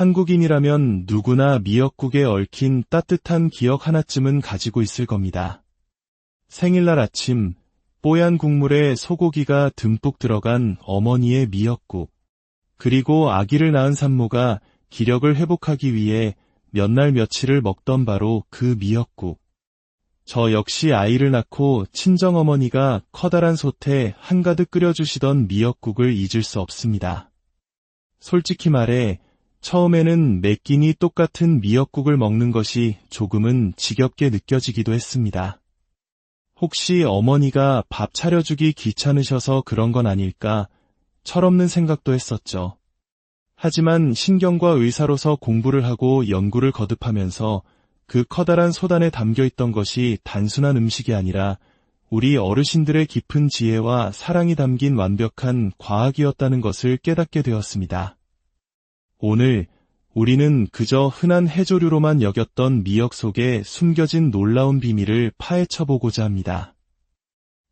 한국인이라면 누구나 미역국에 얽힌 따뜻한 기억 하나쯤은 가지고 있을 겁니다. 생일날 아침, 뽀얀 국물에 소고기가 듬뿍 들어간 어머니의 미역국, 그리고 아기를 낳은 산모가 기력을 회복하기 위해 몇 날 며칠을 먹던 바로 그 미역국. 저 역시 아이를 낳고 친정어머니가 커다란 솥에 한가득 끓여주시던 미역국을 잊을 수 없습니다. 솔직히 말해 처음에는 매 끼니 똑같은 미역국을 먹는 것이 조금은 지겹게 느껴지기도 했습니다. 혹시 어머니가 밥 차려주기 귀찮으셔서 그런 건 아닐까 철없는 생각도 했었죠. 하지만 신경과 의사로서 공부를 하고 연구를 거듭하면서 그 커다란 솥 안에 담겨있던 것이 단순한 음식이 아니라 우리 어르신들의 깊은 지혜와 사랑이 담긴 완벽한 과학이었다는 것을 깨닫게 되었습니다. 오늘 우리는 그저 흔한 해조류로만 여겼던 미역 속에 숨겨진 놀라운 비밀을 파헤쳐보고자 합니다.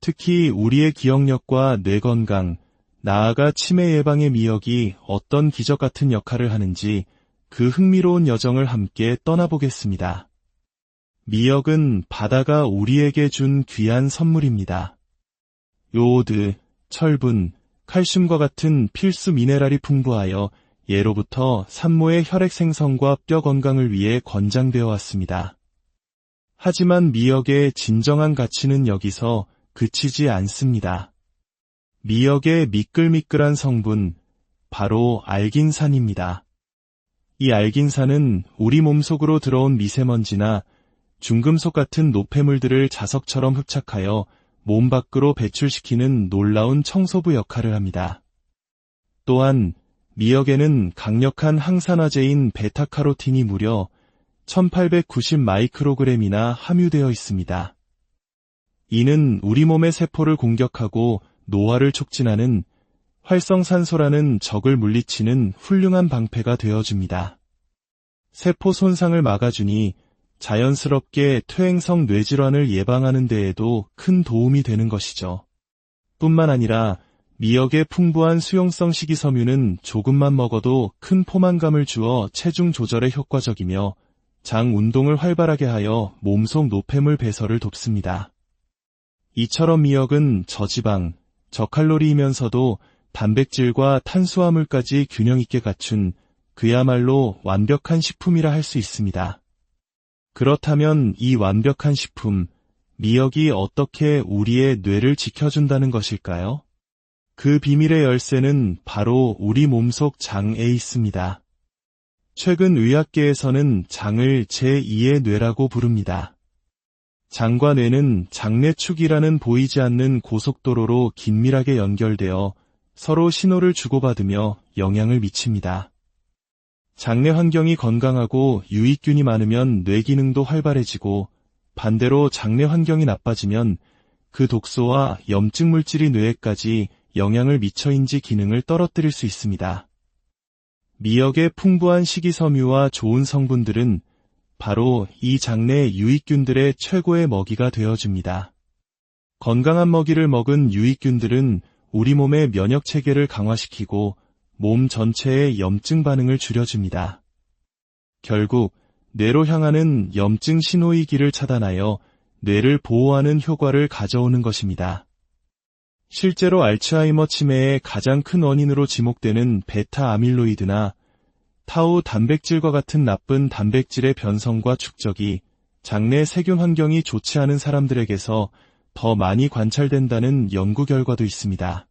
특히 우리의 기억력과 뇌 건강, 나아가 치매 예방의 미역이 어떤 기적 같은 역할을 하는지 그 흥미로운 여정을 함께 떠나보겠습니다. 미역은 바다가 우리에게 준 귀한 선물입니다. 요오드, 철분, 칼슘과 같은 필수 미네랄이 풍부하여 예로부터 산모의 혈액 생성과 뼈 건강을 위해 권장되어 왔습니다. 하지만 미역의 진정한 가치는 여기서 그치지 않습니다. 미역의 미끌미끌한 성분, 바로 알긴산입니다. 이 알긴산은 우리 몸속으로 들어온 미세먼지나 중금속 같은 노폐물들을 자석처럼 흡착하여 몸 밖으로 배출시키는 놀라운 청소부 역할을 합니다. 또한 미역에는 강력한 항산화제인 베타카로틴이 무려 1890 마이크로그램이나 함유되어 있습니다. 이는 우리 몸의 세포를 공격하고 노화를 촉진하는 활성산소라는 적을 물리치는 훌륭한 방패가 되어줍니다. 세포 손상을 막아주니 자연스럽게 퇴행성 뇌질환을 예방하는 데에도 큰 도움이 되는 것이죠. 뿐만 아니라 미역의 풍부한 수용성 식이섬유는 조금만 먹어도 큰 포만감을 주어 체중 조절에 효과적이며 장 운동을 활발하게 하여 몸속 노폐물 배설을 돕습니다. 이처럼 미역은 저지방, 저칼로리이면서도 단백질과 탄수화물까지 균형 있게 갖춘 그야말로 완벽한 식품이라 할 수 있습니다. 그렇다면 이 완벽한 식품, 미역이 어떻게 우리의 뇌를 지켜준다는 것일까요? 그 비밀의 열쇠는 바로 우리 몸속 장에 있습니다. 최근 의학계에서는 장을 제2의 뇌라고 부릅니다. 장과 뇌는 장내축이라는 보이지 않는 고속도로로 긴밀하게 연결되어 서로 신호를 주고받으며 영향을 미칩니다. 장내 환경이 건강하고 유익균이 많으면 뇌 기능도 활발해지고 반대로 장내 환경이 나빠지면 그 독소와 염증 물질이 뇌에까지 영향을 미쳐인지 기능을 떨어뜨릴 수 있습니다. 미역의 풍부한 식이섬유와 좋은 성분들은 바로 이 장내 유익균들의 최고의 먹이가 되어줍니다. 건강한 먹이를 먹은 유익균들은 우리 몸의 면역체계를 강화시키고 몸 전체의 염증 반응을 줄여줍니다. 결국 뇌로 향하는 염증 신호의 길을 차단하여 뇌를 보호하는 효과를 가져오는 것입니다. 실제로 알츠하이머 치매의 가장 큰 원인으로 지목되는 베타 아밀로이드나 타우 단백질과 같은 나쁜 단백질의 변성과 축적이 장내 세균 환경이 좋지 않은 사람들에게서 더 많이 관찰된다는 연구 결과도 있습니다.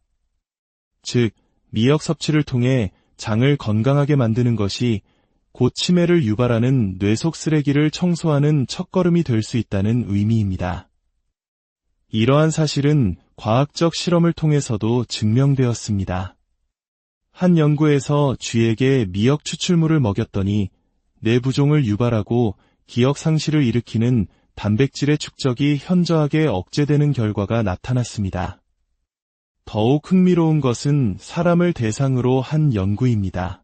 즉, 미역 섭취를 통해 장을 건강하게 만드는 것이 곧 치매를 유발하는 뇌 속 쓰레기를 청소하는 첫걸음이 될 수 있다는 의미입니다. 이러한 사실은 과학적 실험을 통해서도 증명되었습니다. 한 연구에서 쥐에게 미역 추출물을 먹였더니 뇌 부종을 유발하고 기억 상실을 일으키는 단백질의 축적이 현저하게 억제되는 결과가 나타났습니다. 더욱 흥미로운 것은 사람을 대상으로 한 연구입니다.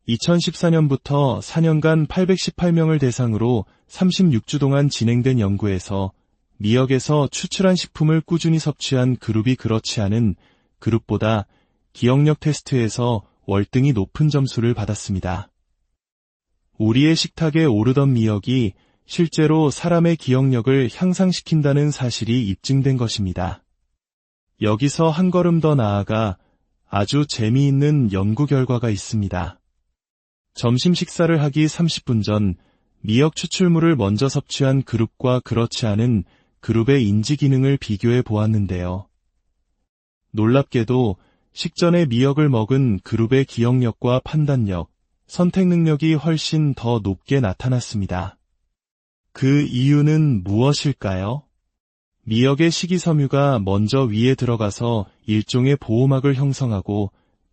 2014년부터 4년간 818명을 대상으로 36주 동안 진행된 연구에서 미역에서 추출한 식품을 꾸준히 섭취한 그룹이 그렇지 않은 그룹보다 기억력 테스트에서 월등히 높은 점수를 받았습니다. 우리의 식탁에 오르던 미역이 실제로 사람의 기억력을 향상시킨다는 사실이 입증된 것입니다. 여기서 한 걸음 더 나아가 아주 재미있는 연구 결과가 있습니다. 점심 식사를 하기 30분 전 미역 추출물을 먼저 섭취한 그룹과 그렇지 않은 그룹의 인지 기능을 비교해 보았는데요. 놀랍게도 식전에 미역을 먹은 그룹의 기억력과 판단력, 선택 능력이 훨씬 더 높게 나타났습니다. 그 이유는 무엇일까요? 미역의 식이섬유가 먼저 위에 들어가서 일종의 보호막을 형성하고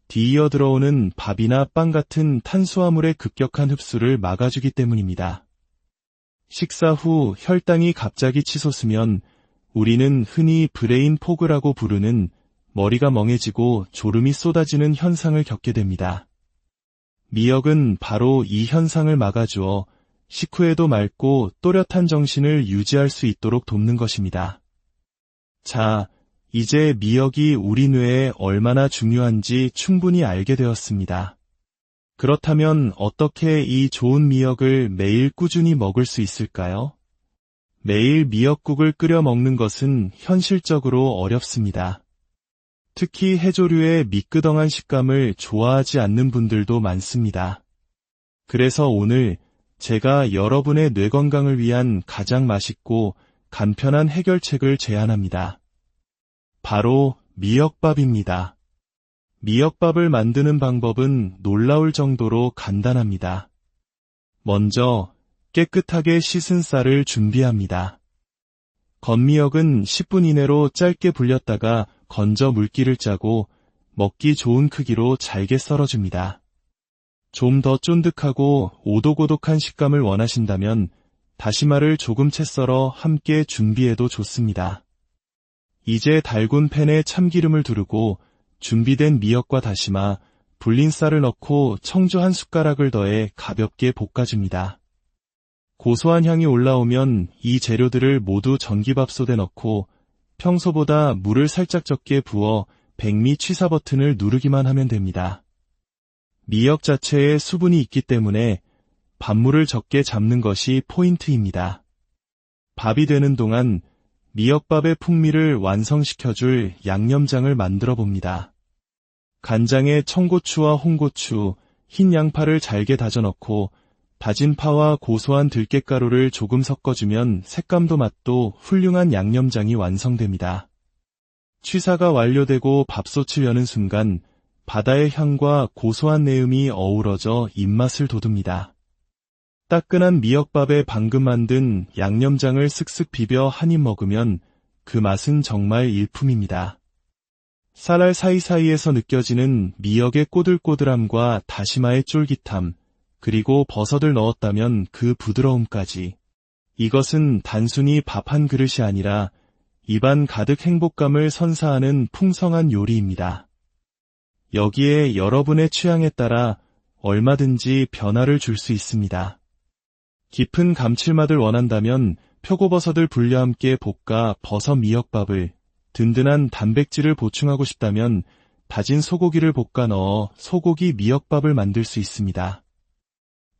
뒤이어 들어오는 밥이나 빵 같은 탄수화물의 급격한 흡수를 막아주기 때문입니다. 식사 후 혈당이 갑자기 치솟으면 우리는 흔히 브레인 포그라고 부르는 머리가 멍해지고 졸음이 쏟아지는 현상을 겪게 됩니다. 미역은 바로 이 현상을 막아주어 식후에도 맑고 또렷한 정신을 유지할 수 있도록 돕는 것입니다. 자, 이제 미역이 우리 뇌에 얼마나 중요한지 충분히 알게 되었습니다. 그렇다면 어떻게 이 좋은 미역을 매일 꾸준히 먹을 수 있을까요? 매일 미역국을 끓여 먹는 것은 현실적으로 어렵습니다. 특히 해조류의 미끄덩한 식감을 좋아하지 않는 분들도 많습니다. 그래서 오늘 제가 여러분의 뇌 건강을 위한 가장 맛있고 간편한 해결책을 제안합니다. 바로 미역밥입니다. 미역밥을 만드는 방법은 놀라울 정도로 간단합니다. 먼저 깨끗하게 씻은 쌀을 준비합니다. 건미역은 10분 이내로 짧게 불렸다가 건져 물기를 짜고 먹기 좋은 크기로 잘게 썰어줍니다. 좀 더 쫀득하고 오독오독한 식감을 원하신다면 다시마를 조금 채 썰어 함께 준비해도 좋습니다. 이제 달군 팬에 참기름을 두르고 준비된 미역과 다시마, 불린 쌀을 넣고 청주 한 숟가락을 더해 가볍게 볶아줍니다. 고소한 향이 올라오면 이 재료들을 모두 전기밥솥에 넣고 평소보다 물을 살짝 적게 부어 백미 취사 버튼을 누르기만 하면 됩니다. 미역 자체에 수분이 있기 때문에 밥물을 적게 잡는 것이 포인트입니다. 밥이 되는 동안 미역밥의 풍미를 완성시켜줄 양념장을 만들어 봅니다. 간장에 청고추와 홍고추, 흰 양파를 잘게 다져 넣고 다진 파와 고소한 들깨가루를 조금 섞어주면 색감도 맛도 훌륭한 양념장이 완성됩니다. 취사가 완료되고 밥솥을 여는 순간 바다의 향과 고소한 내음이 어우러져 입맛을 돋웁니다. 따끈한 미역밥에 방금 만든 양념장을 쓱쓱 비벼 한 입 먹으면 그 맛은 정말 일품입니다. 쌀알 사이사이에서 느껴지는 미역의 꼬들꼬들함과 다시마의 쫄깃함, 그리고 버섯을 넣었다면 그 부드러움까지. 이것은 단순히 밥 한 그릇이 아니라 입안 가득 행복감을 선사하는 풍성한 요리입니다. 여기에 여러분의 취향에 따라 얼마든지 변화를 줄 수 있습니다. 깊은 감칠맛을 원한다면 표고버섯을 불려 함께 볶아 버섯 미역밥을, 든든한 단백질을 보충하고 싶다면 다진 소고기를 볶아 넣어 소고기 미역밥을 만들 수 있습니다.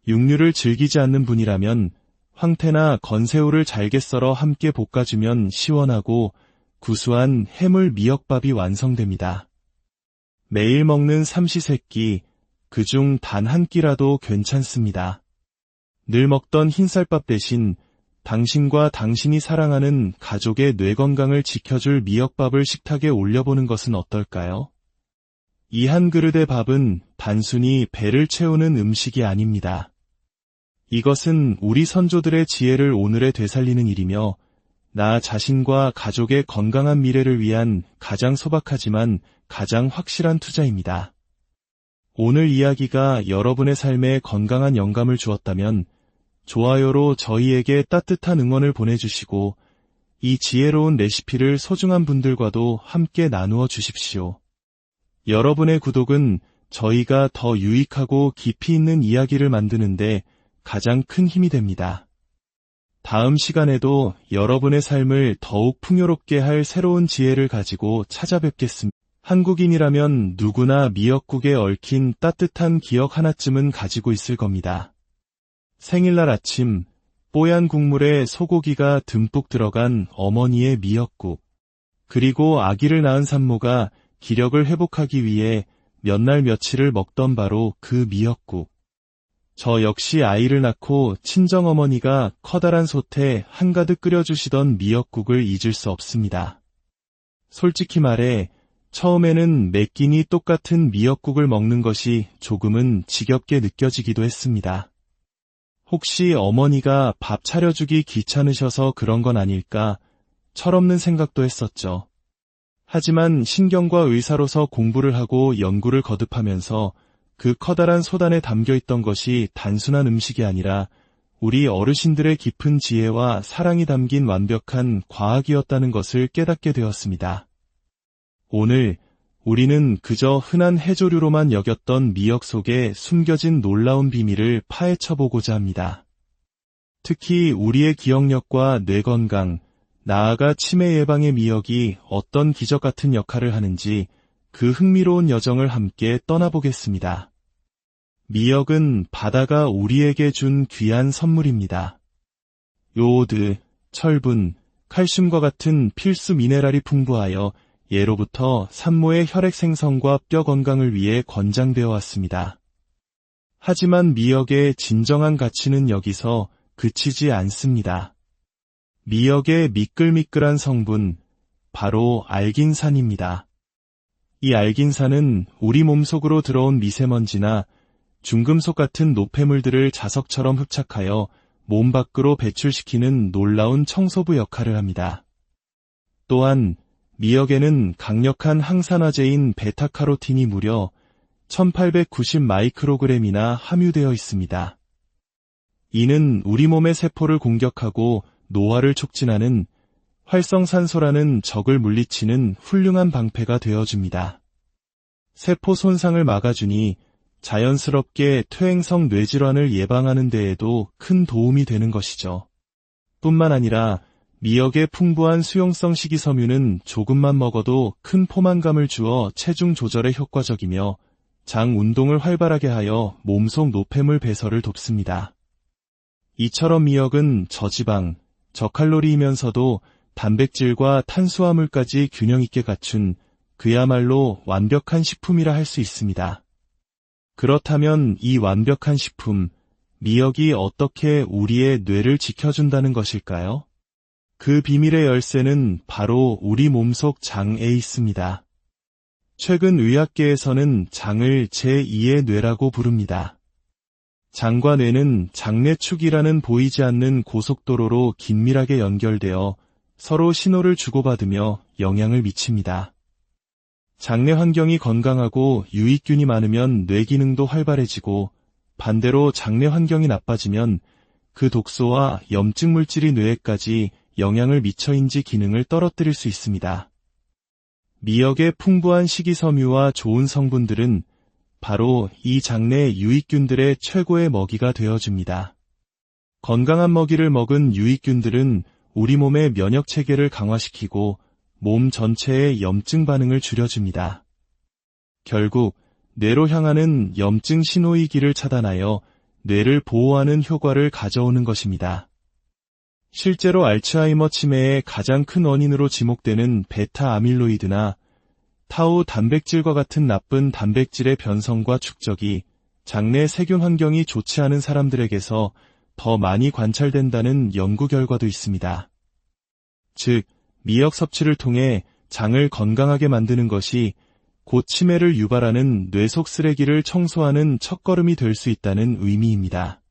육류를 즐기지 않는 분이라면 황태나 건새우를 잘게 썰어 함께 볶아주면 시원하고 구수한 해물 미역밥이 완성됩니다. 매일 먹는 삼시세끼, 그중 단 한 끼라도 괜찮습니다. 늘 먹던 흰쌀밥 대신 당신과 당신이 사랑하는 가족의 뇌 건강을 지켜줄 미역밥을 식탁에 올려보는 것은 어떨까요? 이 한 그릇의 밥은 단순히 배를 채우는 음식이 아닙니다. 이것은 우리 선조들의 지혜를 오늘에 되살리는 일이며 나 자신과 가족의 건강한 미래를 위한 가장 소박하지만 가장 확실한 투자입니다. 오늘 이야기가 여러분의 삶에 건강한 영감을 주었다면 좋아요로 저희에게 따뜻한 응원을 보내주시고 이 지혜로운 레시피를 소중한 분들과도 함께 나누어 주십시오. 여러분의 구독은 저희가 더 유익하고 깊이 있는 이야기를 만드는데 가장 큰 힘이 됩니다. 다음 시간에도 여러분의 삶을 더욱 풍요롭게 할 새로운 지혜를 가지고 찾아뵙겠습니다. 한국인이라면 누구나 미역국에 얽힌 따뜻한 기억 하나쯤은 가지고 있을 겁니다. 생일날 아침, 뽀얀 국물에 소고기가 듬뿍 들어간 어머니의 미역국, 그리고 아기를 낳은 산모가 기력을 회복하기 위해 몇 날 며칠을 먹던 바로 그 미역국. 저 역시 아이를 낳고 친정어머니가 커다란 솥에 한가득 끓여주시던 미역국을 잊을 수 없습니다. 솔직히 말해 처음에는 매 끼니 똑같은 미역국을 먹는 것이 조금은 지겹게 느껴지기도 했습니다. 혹시 어머니가 밥 차려주기 귀찮으셔서 그런 건 아닐까 철없는 생각도 했었죠. 하지만 신경과 의사로서 공부를 하고 연구를 거듭하면서 그 커다란 솥안에 담겨있던 것이 단순한 음식이 아니라 우리 어르신들의 깊은 지혜와 사랑이 담긴 완벽한 과학이었다는 것을 깨닫게 되었습니다. 오늘 우리는 그저 흔한 해조류로만 여겼던 미역 속에 숨겨진 놀라운 비밀을 파헤쳐보고자 합니다. 특히 우리의 기억력과 뇌 건강, 나아가 치매 예방의 미역이 어떤 기적 같은 역할을 하는지 그 흥미로운 여정을 함께 떠나보겠습니다. 미역은 바다가 우리에게 준 귀한 선물입니다. 요오드, 철분, 칼슘과 같은 필수 미네랄이 풍부하여 예로부터 산모의 혈액 생성과 뼈 건강을 위해 권장되어 왔습니다. 하지만 미역의 진정한 가치는 여기서 그치지 않습니다. 미역의 미끌미끌한 성분, 바로 알긴산입니다. 이 알긴산은 우리 몸속으로 들어온 미세먼지나 중금속 같은 노폐물들을 자석처럼 흡착하여 몸 밖으로 배출시키는 놀라운 청소부 역할을 합니다. 또한 미역에는 강력한 항산화제인 베타카로틴이 무려 1890 마이크로그램이나 함유되어 있습니다. 이는 우리 몸의 세포를 공격하고 노화를 촉진하는 활성산소라는 적을 물리치는 훌륭한 방패가 되어줍니다. 세포 손상을 막아주니 자연스럽게 퇴행성 뇌질환을 예방하는 데에도 큰 도움이 되는 것이죠. 뿐만 아니라 미역의 풍부한 수용성 식이섬유는 조금만 먹어도 큰 포만감을 주어 체중 조절에 효과적이며 장 운동을 활발하게 하여 몸속 노폐물 배설을 돕습니다. 이처럼 미역은 저지방, 저칼로리이면서도 단백질과 탄수화물까지 균형 있게 갖춘 그야말로 완벽한 식품이라 할 수 있습니다. 그렇다면 이 완벽한 식품, 미역이 어떻게 우리의 뇌를 지켜준다는 것일까요? 그 비밀의 열쇠는 바로 우리 몸속 장에 있습니다. 최근 의학계에서는 장을 제2의 뇌라고 부릅니다. 장과 뇌는 장내축이라는 보이지 않는 고속도로로 긴밀하게 연결되어 서로 신호를 주고받으며 영향을 미칩니다. 장내 환경이 건강하고 유익균이 많으면 뇌 기능도 활발해지고 반대로 장내 환경이 나빠지면 그 독소와 염증 물질이 뇌에까지 영향을 미쳐인지 기능을 떨어뜨릴 수 있습니다. 미역의 풍부한 식이섬유와 좋은 성분들은 바로 이 장내 유익균들의 최고의 먹이가 되어줍니다. 건강한 먹이를 먹은 유익균들은 우리 몸의 면역체계를 강화시키고 몸 전체의 염증 반응을 줄여줍니다. 결국 뇌로 향하는 염증 신호이기를 차단하여 뇌를 보호하는 효과를 가져오는 것입니다. 실제로 알츠하이머 치매의 가장 큰 원인으로 지목되는 베타 아밀로이드나 타우 단백질과 같은 나쁜 단백질의 변성과 축적이 장내 세균 환경이 좋지 않은 사람들에게서 더 많이 관찰된다는 연구 결과도 있습니다. 즉, 미역 섭취를 통해 장을 건강하게 만드는 것이 곧 치매를 유발하는 뇌 속 쓰레기를 청소하는 첫걸음이 될 수 있다는 의미입니다.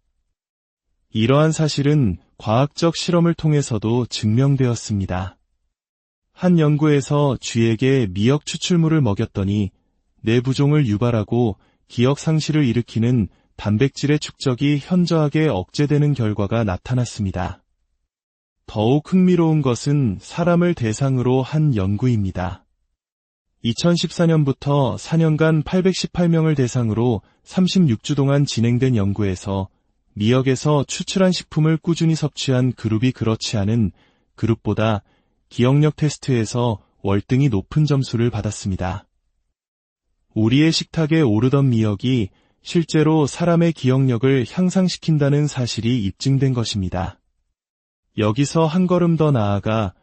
이러한 사실은 과학적 실험을 통해서도 증명되었습니다. 한 연구에서 쥐에게 미역 추출물을 먹였더니 뇌부종을 유발하고 기억 상실을 일으키는 단백질의 축적이 현저하게 억제되는 결과가 나타났습니다. 더욱 흥미로운 것은 사람을 대상으로 한 연구입니다. 2014년부터 4년간 818명을 대상으로 36주 동안 진행된 연구에서 미역에서 추출한 식품을 꾸준히 섭취한 그룹이 그렇지 않은 그룹보다 기억력 테스트에서 월등히 높은 점수를 받았습니다. 우리의 식탁에 오르던 미역이 실제로 사람의 기억력을 향상시킨다는 사실이 입증된 것입니다. 여기서 한 걸음 더 나아가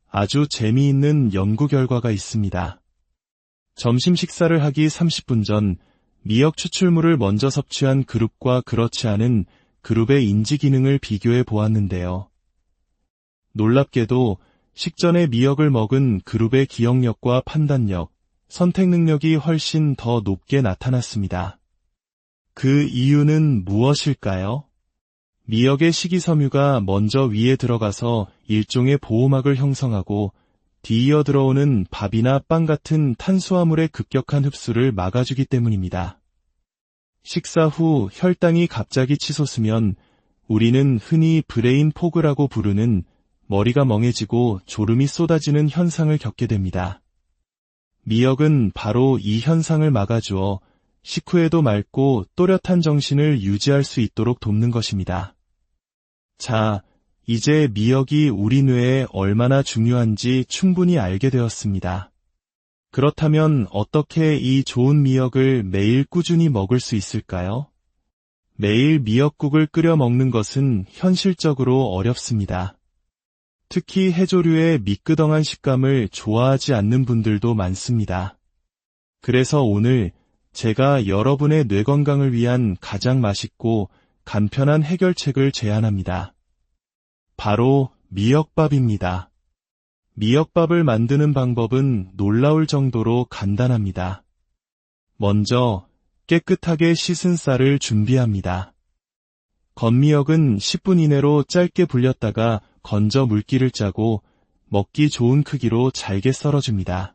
아주 재미있는 연구 결과가 있습니다. 점심 식사를 하기 30분 전 미역 추출물을 먼저 섭취한 그룹과 그렇지 않은 그룹의 인지 기능을 비교해 보았는데요. 놀랍게도 식전에 미역을 먹은 그룹의 기억력과 판단력, 선택 능력이 훨씬 더 높게 나타났습니다. 그 이유는 무엇일까요? 미역의 식이섬유가 먼저 위에 들어가서 일종의 보호막을 형성하고 뒤이어 들어오는 밥이나 빵 같은 탄수화물의 급격한 흡수를 막아주기 때문입니다. 식사 후 혈당이 갑자기 치솟으면 우리는 흔히 브레인 포그라고 부르는 머리가 멍해지고 졸음이 쏟아지는 현상을 겪게 됩니다. 미역은 바로 이 현상을 막아주어 식후에도 맑고 또렷한 정신을 유지할 수 있도록 돕는 것입니다. 자, 이제 미역이 우리 뇌에 얼마나 중요한지 충분히 알게 되었습니다. 그렇다면 어떻게 이 좋은 미역을 매일 꾸준히 먹을 수 있을까요? 매일 미역국을 끓여 먹는 것은 현실적으로 어렵습니다. 특히 해조류의 미끄덩한 식감을 좋아하지 않는 분들도 많습니다. 그래서 오늘 제가 여러분의 뇌 건강을 위한 가장 맛있고 간편한 해결책을 제안합니다. 바로 미역밥입니다. 미역밥을 만드는 방법은 놀라울 정도로 간단합니다. 먼저 깨끗하게 씻은 쌀을 준비합니다. 건미역은 10분 이내로 짧게 불렸다가 건져 물기를 짜고 먹기 좋은 크기로 잘게 썰어줍니다.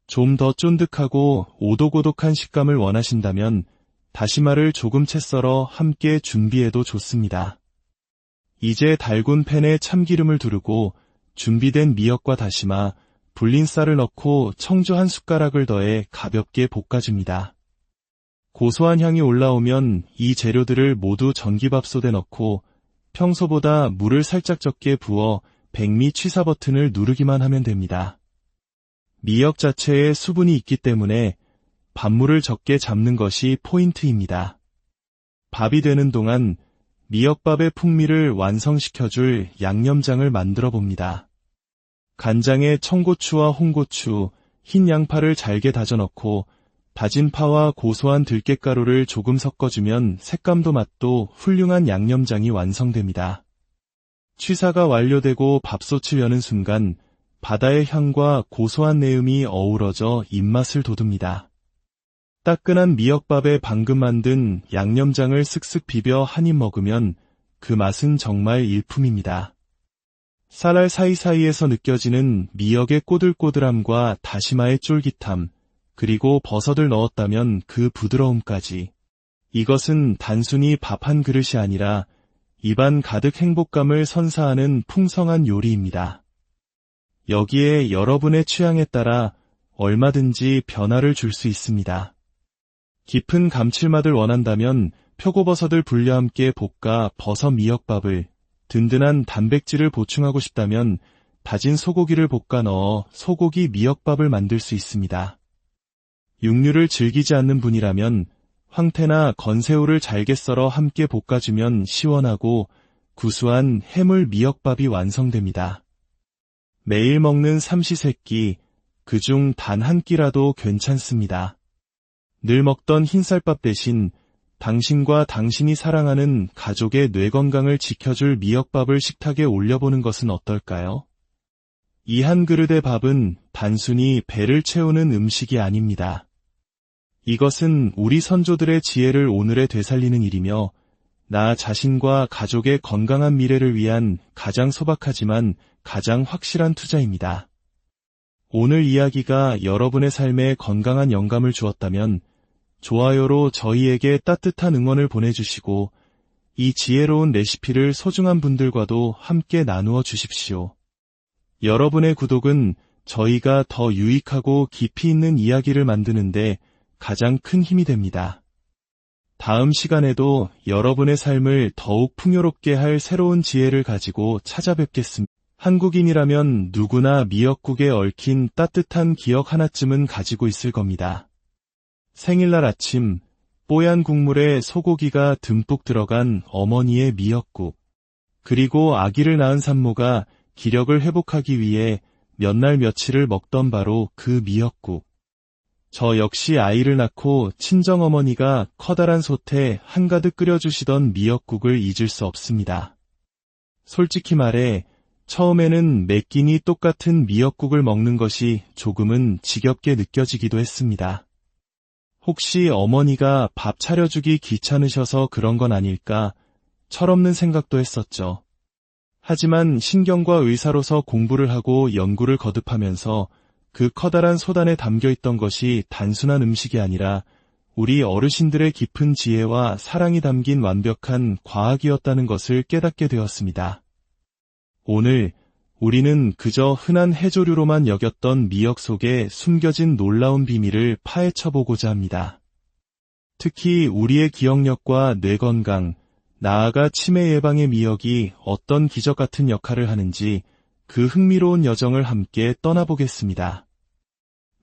좀 더 쫀득하고 오독오독한 식감을 원하신다면 다시마를 조금 채 썰어 함께 준비해도 좋습니다. 이제 달군 팬에 참기름을 두르고 준비된 미역과 다시마, 불린 쌀을 넣고 청주 한 숟가락을 더해 가볍게 볶아줍니다. 고소한 향이 올라오면 이 재료들을 모두 전기밥솥에 넣고 평소보다 물을 살짝 적게 부어 백미 취사 버튼을 누르기만 하면 됩니다. 미역 자체에 수분이 있기 때문에 밥물을 적게 잡는 것이 포인트입니다. 밥이 되는 동안 미역밥의 풍미를 완성시켜줄 양념장을 만들어 봅니다. 간장에 청고추와 홍고추, 흰 양파를 잘게 다져 넣고 다진 파와 고소한 들깨가루를 조금 섞어주면 색감도 맛도 훌륭한 양념장이 완성됩니다. 취사가 완료되고 밥솥을 여는 순간 바다의 향과 고소한 내음이 어우러져 입맛을 돋웁니다. 따끈한 미역밥에 방금 만든 양념장을 쓱쓱 비벼 한 입 먹으면 그 맛은 정말 일품입니다. 쌀알 사이사이에서 느껴지는 미역의 꼬들꼬들함과 다시마의 쫄깃함, 그리고 버섯을 넣었다면 그 부드러움까지. 이것은 단순히 밥 한 그릇이 아니라 입안 가득 행복감을 선사하는 풍성한 요리입니다. 여기에 여러분의 취향에 따라 얼마든지 변화를 줄 수 있습니다. 깊은 감칠맛을 원한다면 표고버섯을 불려 함께 볶아 버섯 미역밥을, 든든한 단백질을 보충하고 싶다면 다진 소고기를 볶아 넣어 소고기 미역밥을 만들 수 있습니다. 육류를 즐기지 않는 분이라면 황태나 건새우를 잘게 썰어 함께 볶아주면 시원하고 구수한 해물 미역밥이 완성됩니다. 매일 먹는 삼시세끼, 그중 단 한 끼라도 괜찮습니다. 늘 먹던 흰쌀밥 대신 당신과 당신이 사랑하는 가족의 뇌 건강을 지켜줄 미역밥을 식탁에 올려보는 것은 어떨까요? 이 한 그릇의 밥은 단순히 배를 채우는 음식이 아닙니다. 이것은 우리 선조들의 지혜를 오늘에 되살리는 일이며 나 자신과 가족의 건강한 미래를 위한 가장 소박하지만 가장 확실한 투자입니다. 오늘 이야기가 여러분의 삶에 건강한 영감을 주었다면 좋아요로 저희에게 따뜻한 응원을 보내주시고 이 지혜로운 레시피를 소중한 분들과도 함께 나누어 주십시오. 여러분의 구독은 저희가 더 유익하고 깊이 있는 이야기를 만드는데 가장 큰 힘이 됩니다. 다음 시간에도 여러분의 삶을 더욱 풍요롭게 할 새로운 지혜를 가지고 찾아뵙겠습니다. 한국인이라면 누구나 미역국에 얽힌 따뜻한 기억 하나쯤은 가지고 있을 겁니다. 생일날 아침 뽀얀 국물에 소고기가 듬뿍 들어간 어머니의 미역국, 그리고 아기를 낳은 산모가 기력을 회복하기 위해 몇 날 며칠을 먹던 바로 그 미역국. 저 역시 아이를 낳고 친정어머니가 커다란 솥에 한가득 끓여주시던 미역국을 잊을 수 없습니다. 솔직히 말해 처음에는 매 끼니 똑같은 미역국을 먹는 것이 조금은 지겹게 느껴지기도 했습니다. 혹시 어머니가 밥 차려주기 귀찮으셔서 그런 건 아닐까 철없는 생각도 했었죠. 하지만 신경과 의사로서 공부를 하고 연구를 거듭하면서 그 커다란 솥안에 담겨있던 것이 단순한 음식이 아니라 우리 어르신들의 깊은 지혜와 사랑이 담긴 완벽한 과학이었다는 것을 깨닫게 되었습니다. 오늘 우리는 그저 흔한 해조류로만 여겼던 미역 속에 숨겨진 놀라운 비밀을 파헤쳐보고자 합니다. 특히 우리의 기억력과 뇌 건강, 나아가 치매 예방의 미역이 어떤 기적 같은 역할을 하는지 그 흥미로운 여정을 함께 떠나보겠습니다.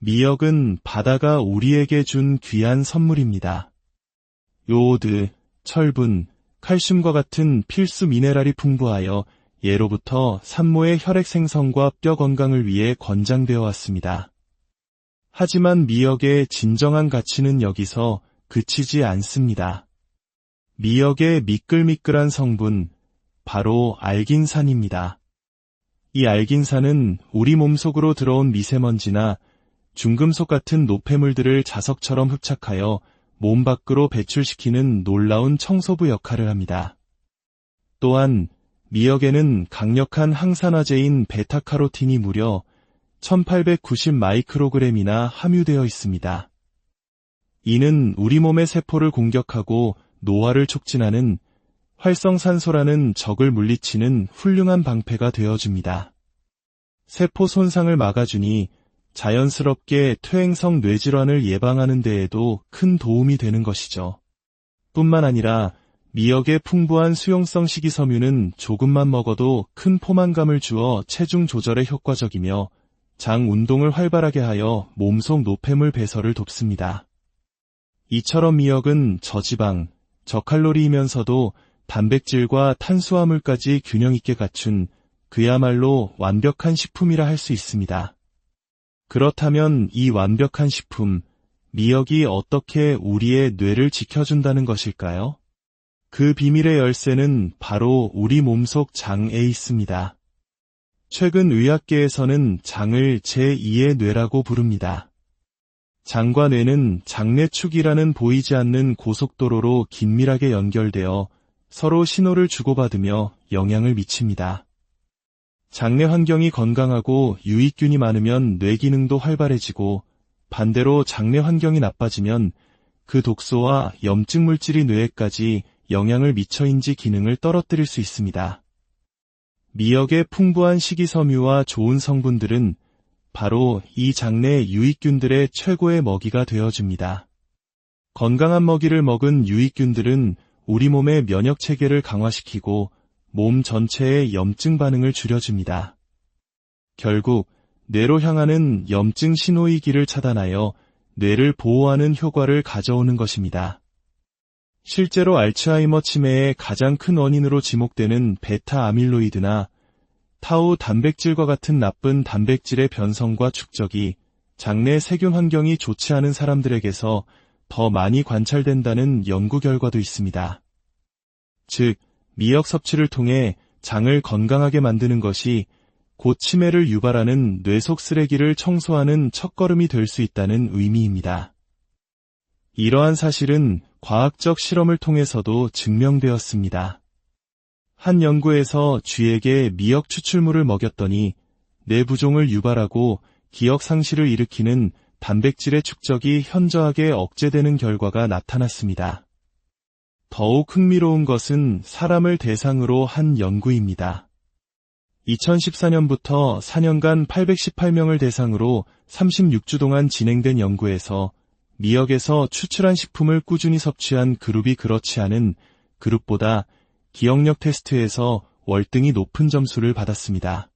미역은 바다가 우리에게 준 귀한 선물입니다. 요오드, 철분, 칼슘과 같은 필수 미네랄이 풍부하여 예로부터 산모의 혈액 생성과 뼈 건강을 위해 권장되어 왔습니다. 하지만 미역의 진정한 가치는 여기서 그치지 않습니다. 미역의 미끌미끌한 성분, 바로 알긴산입니다. 이 알긴산은 우리 몸속으로 들어온 미세먼지나 중금속 같은 노폐물들을 자석처럼 흡착하여 몸 밖으로 배출시키는 놀라운 청소부 역할을 합니다. 또한 미역에는 강력한 항산화제인 베타카로틴이 무려 1890 마이크로그램이나 함유되어 있습니다. 이는 우리 몸의 세포를 공격하고 노화를 촉진하는 활성산소라는 적을 물리치는 훌륭한 방패가 되어줍니다. 세포 손상을 막아주니 자연스럽게 퇴행성 뇌질환을 예방하는 데에도 큰 도움이 되는 것이죠. 뿐만 아니라 미역의 풍부한 수용성 식이섬유는 조금만 먹어도 큰 포만감을 주어 체중 조절에 효과적이며 장 운동을 활발하게 하여 몸속 노폐물 배설을 돕습니다. 이처럼 미역은 저지방, 저칼로리이면서도 단백질과 탄수화물까지 균형 있게 갖춘 그야말로 완벽한 식품이라 할 수 있습니다. 그렇다면 이 완벽한 식품, 미역이 어떻게 우리의 뇌를 지켜준다는 것일까요? 그 비밀의 열쇠는 바로 우리 몸속 장에 있습니다. 최근 의학계에서는 장을 제2의 뇌라고 부릅니다. 장과 뇌는 장내축이라는 보이지 않는 고속도로로 긴밀하게 연결되어 서로 신호를 주고받으며 영향을 미칩니다. 장내 환경이 건강하고 유익균이 많으면 뇌 기능도 활발해지고 반대로 장내 환경이 나빠지면 그 독소와 염증 물질이 뇌에까지 영향을 미쳐인지 기능을 떨어뜨릴 수 있습니다. 미역의 풍부한 식이섬유와 좋은 성분들은 바로 이 장내 유익균들의 최고의 먹이가 되어줍니다. 건강한 먹이를 먹은 유익균들은 우리 몸의 면역체계를 강화시키고 몸 전체의 염증 반응을 줄여줍니다. 결국 뇌로 향하는 염증 신호이기를 차단하여 뇌를 보호하는 효과를 가져오는 것입니다. 실제로 알츠하이머 치매의 가장 큰 원인으로 지목되는 베타 아밀로이드나 타우 단백질과 같은 나쁜 단백질의 변성과 축적이 장내 세균 환경이 좋지 않은 사람들에게서 더 많이 관찰된다는 연구 결과도 있습니다. 즉, 미역 섭취를 통해 장을 건강하게 만드는 것이 곧 치매를 유발하는 뇌 속 쓰레기를 청소하는 첫걸음이 될 수 있다는 의미입니다. 이러한 사실은 과학적 실험을 통해서도 증명되었습니다. 한 연구에서 쥐에게 미역 추출물을 먹였더니 뇌부종을 유발하고 기억 상실을 일으키는 단백질의 축적이 현저하게 억제되는 결과가 나타났습니다. 더욱 흥미로운 것은 사람을 대상으로 한 연구입니다. 2014년부터 4년간 818명을 대상으로 36주 동안 진행된 연구에서 미역에서 추출한 식품을 꾸준히 섭취한 그룹이 그렇지 않은 그룹보다 기억력 테스트에서 월등히 높은 점수를 받았습니다.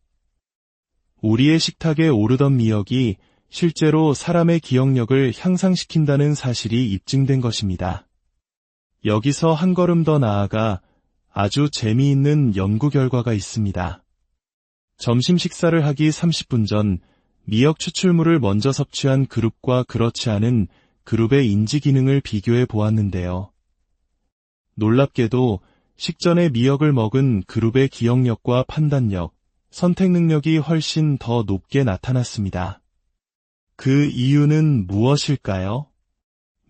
우리의 식탁에 오르던 미역이 실제로 사람의 기억력을 향상시킨다는 사실이 입증된 것입니다. 여기서 한 걸음 더 나아가 아주 재미있는 연구 결과가 있습니다. 점심 식사를 하기 30분 전 미역 추출물을 먼저 섭취한 그룹과 그렇지 않은 그룹의 인지 기능을 비교해 보았는데요. 놀랍게도 식전에 미역을 먹은 그룹의 기억력과 판단력, 선택 능력이 훨씬 더 높게 나타났습니다. 그 이유는 무엇일까요?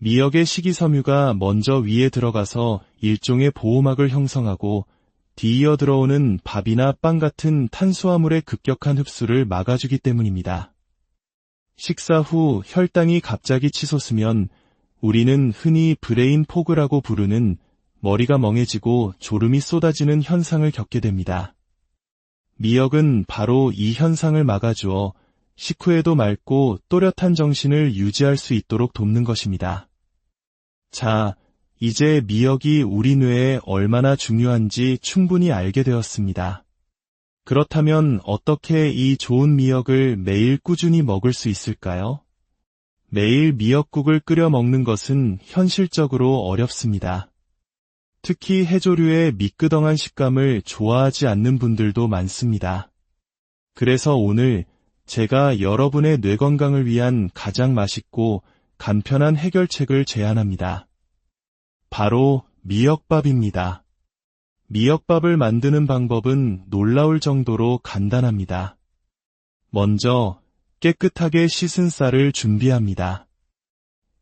미역의 식이섬유가 먼저 위에 들어가서 일종의 보호막을 형성하고 뒤이어 들어오는 밥이나 빵 같은 탄수화물의 급격한 흡수를 막아주기 때문입니다. 식사 후 혈당이 갑자기 치솟으면 우리는 흔히 브레인 포그라고 부르는 머리가 멍해지고 졸음이 쏟아지는 현상을 겪게 됩니다. 미역은 바로 이 현상을 막아주어 식후에도 맑고 또렷한 정신을 유지할 수 있도록 돕는 것입니다. 자, 이제 미역이 우리 뇌에 얼마나 중요한지 충분히 알게 되었습니다. 그렇다면 어떻게 이 좋은 미역을 매일 꾸준히 먹을 수 있을까요? 매일 미역국을 끓여 먹는 것은 현실적으로 어렵습니다. 특히 해조류의 미끄덩한 식감을 좋아하지 않는 분들도 많습니다. 그래서 오늘 제가 여러분의 뇌 건강을 위한 가장 맛있고 간편한 해결책을 제안합니다. 바로 미역밥입니다. 미역밥을 만드는 방법은 놀라울 정도로 간단합니다. 먼저 깨끗하게 씻은 쌀을 준비합니다.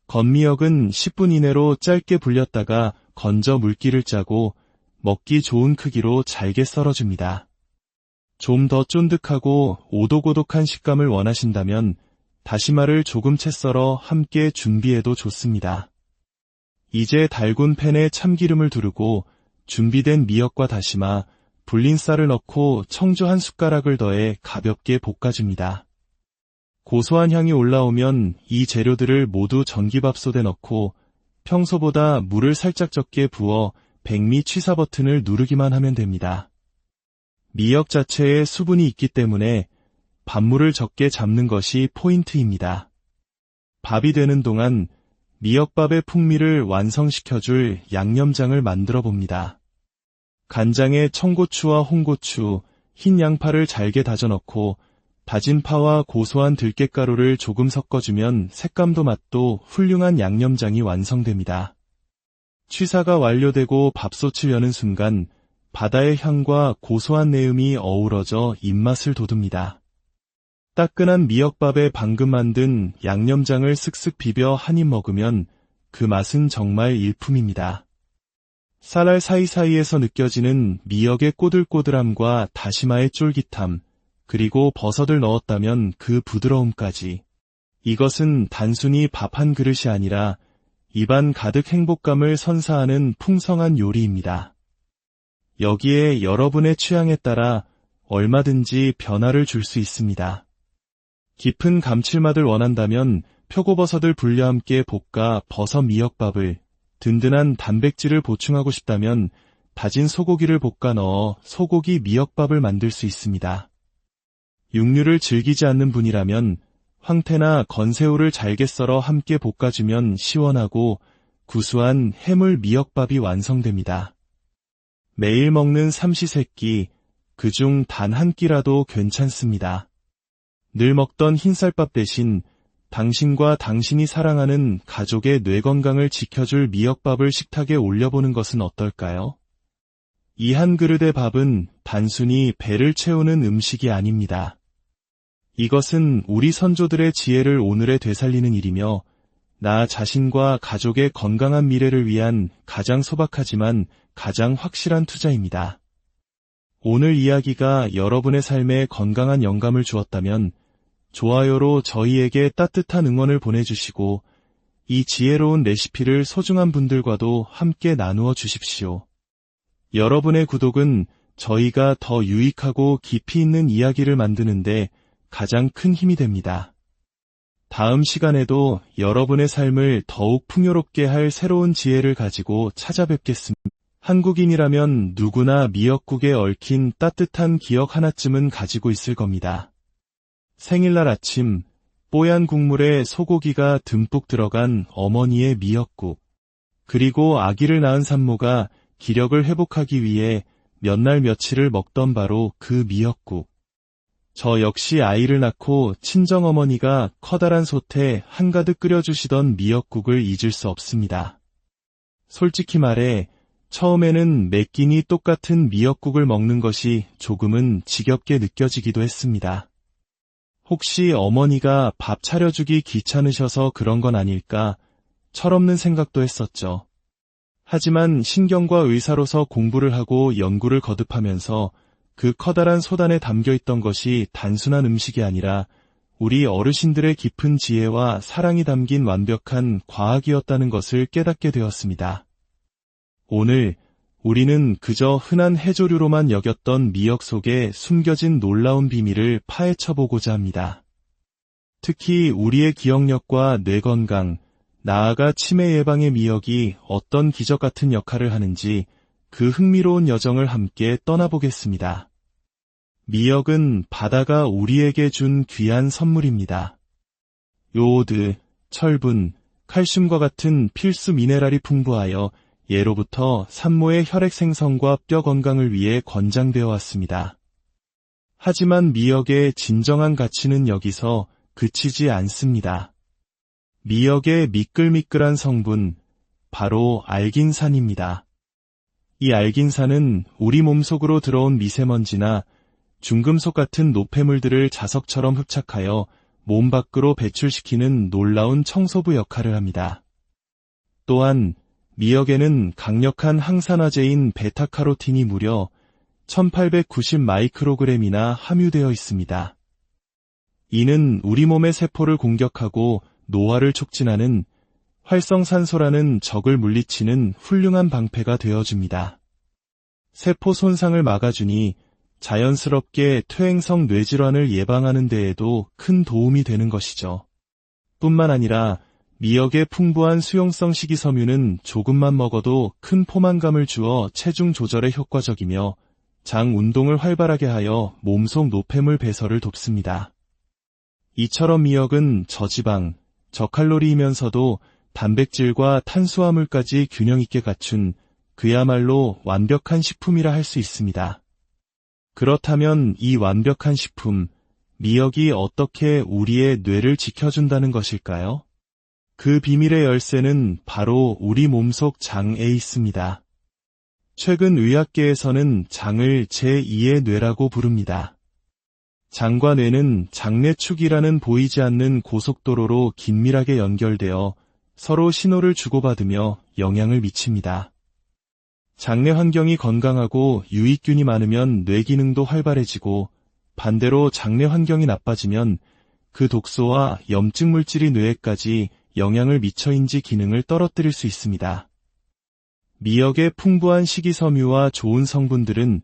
건미역은 10분 이내로 짧게 불렸다가 건져 물기를 짜고 먹기 좋은 크기로 잘게 썰어줍니다. 좀 더 쫀득하고 오독오독한 식감을 원하신다면 다시마를 조금 채 썰어 함께 준비해도 좋습니다. 이제 달군 팬에 참기름을 두르고 준비된 미역과 다시마, 불린 쌀을 넣고 청주 한 숟가락을 더해 가볍게 볶아줍니다. 고소한 향이 올라오면 이 재료들을 모두 전기밥솥에 넣고 평소보다 물을 살짝 적게 부어 백미 취사 버튼을 누르기만 하면 됩니다. 미역 자체에 수분이 있기 때문에 밥물을 적게 잡는 것이 포인트입니다. 밥이 되는 동안 미역밥의 풍미를 완성시켜줄 양념장을 만들어 봅니다. 간장에 청고추와 홍고추, 흰 양파를 잘게 다져 넣고 다진 파와 고소한 들깨가루를 조금 섞어주면 색감도 맛도 훌륭한 양념장이 완성됩니다. 취사가 완료되고 밥솥을 여는 순간 바다의 향과 고소한 내음이 어우러져 입맛을 돋웁니다. 따끈한 미역밥에 방금 만든 양념장을 쓱쓱 비벼 한 입 먹으면 그 맛은 정말 일품입니다. 쌀알 사이사이에서 느껴지는 미역의 꼬들꼬들함과 다시마의 쫄깃함, 그리고 버섯을 넣었다면 그 부드러움까지. 이것은 단순히 밥 한 그릇이 아니라 입안 가득 행복감을 선사하는 풍성한 요리입니다. 여기에 여러분의 취향에 따라 얼마든지 변화를 줄 수 있습니다. 깊은 감칠맛을 원한다면 표고버섯을 불려 함께 볶아 버섯 미역밥을, 든든한 단백질을 보충하고 싶다면 다진 소고기를 볶아 넣어 소고기 미역밥을 만들 수 있습니다. 육류를 즐기지 않는 분이라면 황태나 건새우를 잘게 썰어 함께 볶아주면 시원하고 구수한 해물 미역밥이 완성됩니다. 매일 먹는 삼시세끼, 그중 단 한 끼라도 괜찮습니다. 늘 먹던 흰쌀밥 대신 당신과 당신이 사랑하는 가족의 뇌 건강을 지켜줄 미역밥을 식탁에 올려보는 것은 어떨까요? 이 한 그릇의 밥은 단순히 배를 채우는 음식이 아닙니다. 이것은 우리 선조들의 지혜를 오늘에 되살리는 일이며 나 자신과 가족의 건강한 미래를 위한 가장 소박하지만 가장 확실한 투자입니다. 오늘 이야기가 여러분의 삶에 건강한 영감을 주었다면 좋아요로 저희에게 따뜻한 응원을 보내주시고 이 지혜로운 레시피를 소중한 분들과도 함께 나누어 주십시오. 여러분의 구독은 저희가 더 유익하고 깊이 있는 이야기를 만드는데 가장 큰 힘이 됩니다. 다음 시간에도 여러분의 삶을 더욱 풍요롭게 할 새로운 지혜를 가지고 찾아뵙겠습니다. 한국인이라면 누구나 미역국에 얽힌 따뜻한 기억 하나쯤은 가지고 있을 겁니다. 생일날 아침, 뽀얀 국물에 소고기가 듬뿍 들어간 어머니의 미역국. 그리고 아기를 낳은 산모가 기력을 회복하기 위해 몇 날 며칠을 먹던 바로 그 미역국. 저 역시 아이를 낳고 친정어머니가 커다란 솥에 한가득 끓여주시던 미역국을 잊을 수 없습니다. 솔직히 말해 처음에는 매 끼니 똑같은 미역국을 먹는 것이 조금은 지겹게 느껴지기도 했습니다. 혹시 어머니가 밥 차려주기 귀찮으셔서 그런 건 아닐까 철없는 생각도 했었죠. 하지만 신경과 의사로서 공부를 하고 연구를 거듭하면서 그 커다란 솥안에 담겨있던 것이 단순한 음식이 아니라 우리 어르신들의 깊은 지혜와 사랑이 담긴 완벽한 과학이었다는 것을 깨닫게 되었습니다. 오늘 우리는 그저 흔한 해조류로만 여겼던 미역 속에 숨겨진 놀라운 비밀을 파헤쳐보고자 합니다. 특히 우리의 기억력과 뇌 건강, 나아가 치매 예방의 미역이 어떤 기적 같은 역할을 하는지 그 흥미로운 여정을 함께 떠나보겠습니다. 미역은 바다가 우리에게 준 귀한 선물입니다. 요오드, 철분, 칼슘과 같은 필수 미네랄이 풍부하여 예로부터 산모의 혈액 생성과 뼈 건강을 위해 권장되어 왔습니다. 하지만 미역의 진정한 가치는 여기서 그치지 않습니다. 미역의 미끌미끌한 성분, 바로 알긴산입니다. 이 알긴산은 우리 몸속으로 들어온 미세먼지나 중금속 같은 노폐물들을 자석처럼 흡착하여 몸 밖으로 배출시키는 놀라운 청소부 역할을 합니다. 또한 미역에는 강력한 항산화제인 베타카로틴이 무려 1890 마이크로그램이나 함유되어 있습니다. 이는 우리 몸의 세포를 공격하고 노화를 촉진하는 활성산소라는 적을 물리치는 훌륭한 방패가 되어줍니다. 세포 손상을 막아주니 자연스럽게 퇴행성 뇌질환을 예방하는 데에도 큰 도움이 되는 것이죠. 뿐만 아니라 미역의 풍부한 수용성 식이섬유는 조금만 먹어도 큰 포만감을 주어 체중 조절에 효과적이며 장 운동을 활발하게 하여 몸속 노폐물 배설을 돕습니다. 이처럼 미역은 저지방, 저칼로리이면서도 단백질과 탄수화물까지 균형 있게 갖춘 그야말로 완벽한 식품이라 할 수 있습니다. 그렇다면 이 완벽한 식품, 미역이 어떻게 우리의 뇌를 지켜준다는 것일까요? 그 비밀의 열쇠는 바로 우리 몸속 장에 있습니다. 최근 의학계에서는 장을 제2의 뇌라고 부릅니다. 장과 뇌는 장내축이라는 보이지 않는 고속도로로 긴밀하게 연결되어 서로 신호를 주고받으며 영향을 미칩니다. 장내 환경이 건강하고 유익균이 많으면 뇌 기능도 활발해지고 반대로 장내 환경이 나빠지면 그 독소와 염증 물질이 뇌에까지 영향을 미쳐인지 기능을 떨어뜨릴 수 있습니다. 미역의 풍부한 식이섬유와 좋은 성분들은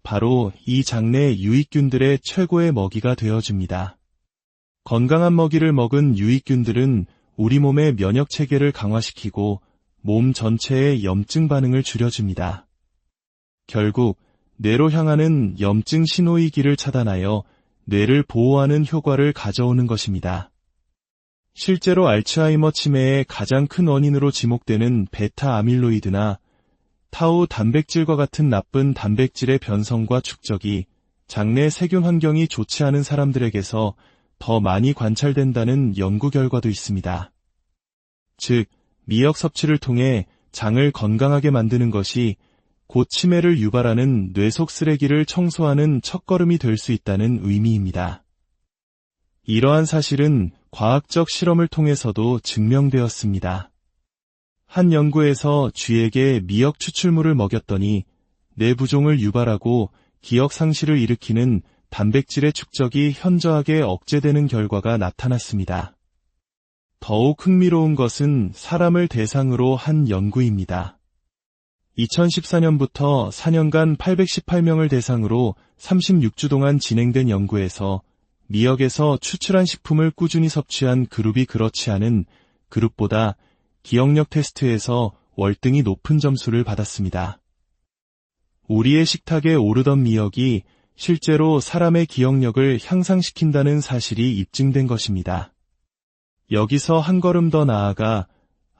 바로 이 장내 유익균들의 최고의 먹이가 되어줍니다. 건강한 먹이를 먹은 유익균들은 우리 몸의 면역체계를 강화시키고 몸 전체의 염증 반응을 줄여줍니다. 결국 뇌로 향하는 염증 신호이기를 차단하여 뇌를 보호하는 효과를 가져오는 것입니다. 실제로 알츠하이머 치매의 가장 큰 원인으로 지목되는 베타 아밀로이드나 타우 단백질과 같은 나쁜 단백질의 변성과 축적이 장내 세균 환경이 좋지 않은 사람들에게서 더 많이 관찰된다는 연구 결과도 있습니다. 즉, 미역 섭취를 통해 장을 건강하게 만드는 것이 곧 치매를 유발하는 뇌 속 쓰레기를 청소하는 첫걸음이 될 수 있다는 의미입니다. 이러한 사실은 과학적 실험을 통해서도 증명되었습니다. 한 연구에서 쥐에게 미역 추출물을 먹였더니 뇌 부종을 유발하고 기억 상실을 일으키는 단백질의 축적이 현저하게 억제되는 결과가 나타났습니다. 더욱 흥미로운 것은 사람을 대상으로 한 연구입니다. 2014년부터 4년간 818명을 대상으로 36주 동안 진행된 연구에서 미역에서 추출한 식품을 꾸준히 섭취한 그룹이 그렇지 않은 그룹보다 기억력 테스트에서 월등히 높은 점수를 받았습니다. 우리의 식탁에 오르던 미역이 실제로 사람의 기억력을 향상시킨다는 사실이 입증된 것입니다. 여기서 한 걸음 더 나아가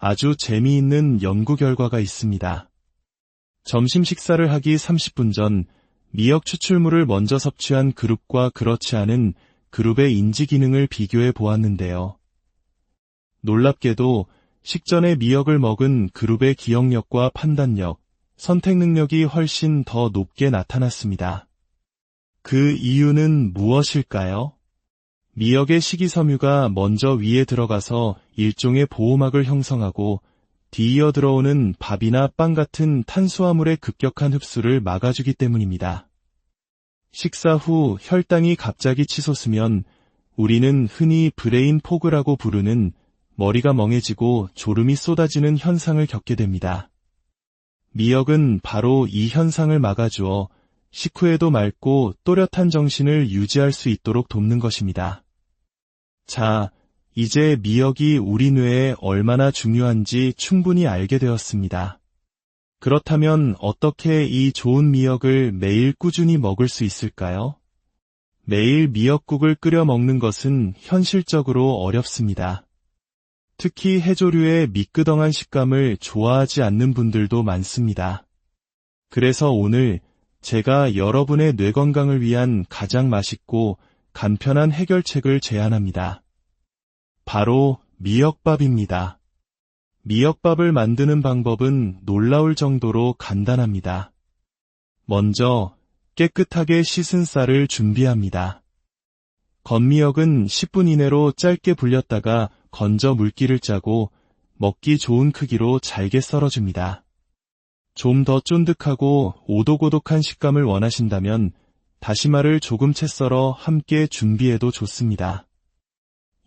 아주 재미있는 연구 결과가 있습니다. 점심 식사를 하기 30분 전 미역 추출물을 먼저 섭취한 그룹과 그렇지 않은 그룹의 인지 기능을 비교해 보았는데요. 놀랍게도 식전에 미역을 먹은 그룹의 기억력과 판단력, 선택 능력이 훨씬 더 높게 나타났습니다. 그 이유는 무엇일까요? 미역의 식이섬유가 먼저 위에 들어가서 일종의 보호막을 형성하고 뒤이어 들어오는 밥이나 빵 같은 탄수화물의 급격한 흡수를 막아주기 때문입니다. 식사 후 혈당이 갑자기 치솟으면 우리는 흔히 브레인 포그라고 부르는 머리가 멍해지고 졸음이 쏟아지는 현상을 겪게 됩니다. 미역은 바로 이 현상을 막아주어 식후에도 맑고 또렷한 정신을 유지할 수 있도록 돕는 것입니다. 자, 이제 미역이 우리 뇌에 얼마나 중요한지 충분히 알게 되었습니다. 그렇다면 어떻게 이 좋은 미역을 매일 꾸준히 먹을 수 있을까요? 매일 미역국을 끓여 먹는 것은 현실적으로 어렵습니다. 특히 해조류의 미끄덩한 식감을 좋아하지 않는 분들도 많습니다. 그래서 오늘 제가 여러분의 뇌 건강을 위한 가장 맛있고 간편한 해결책을 제안합니다. 바로 미역밥입니다. 미역밥을 만드는 방법은 놀라울 정도로 간단합니다. 먼저 깨끗하게 씻은 쌀을 준비합니다. 건미역은 10분 이내로 짧게 불렸다가 건져 물기를 짜고 먹기 좋은 크기로 잘게 썰어줍니다. 좀 더 쫀득하고 오독오독한 식감을 원하신다면 다시마를 조금 채 썰어 함께 준비해도 좋습니다.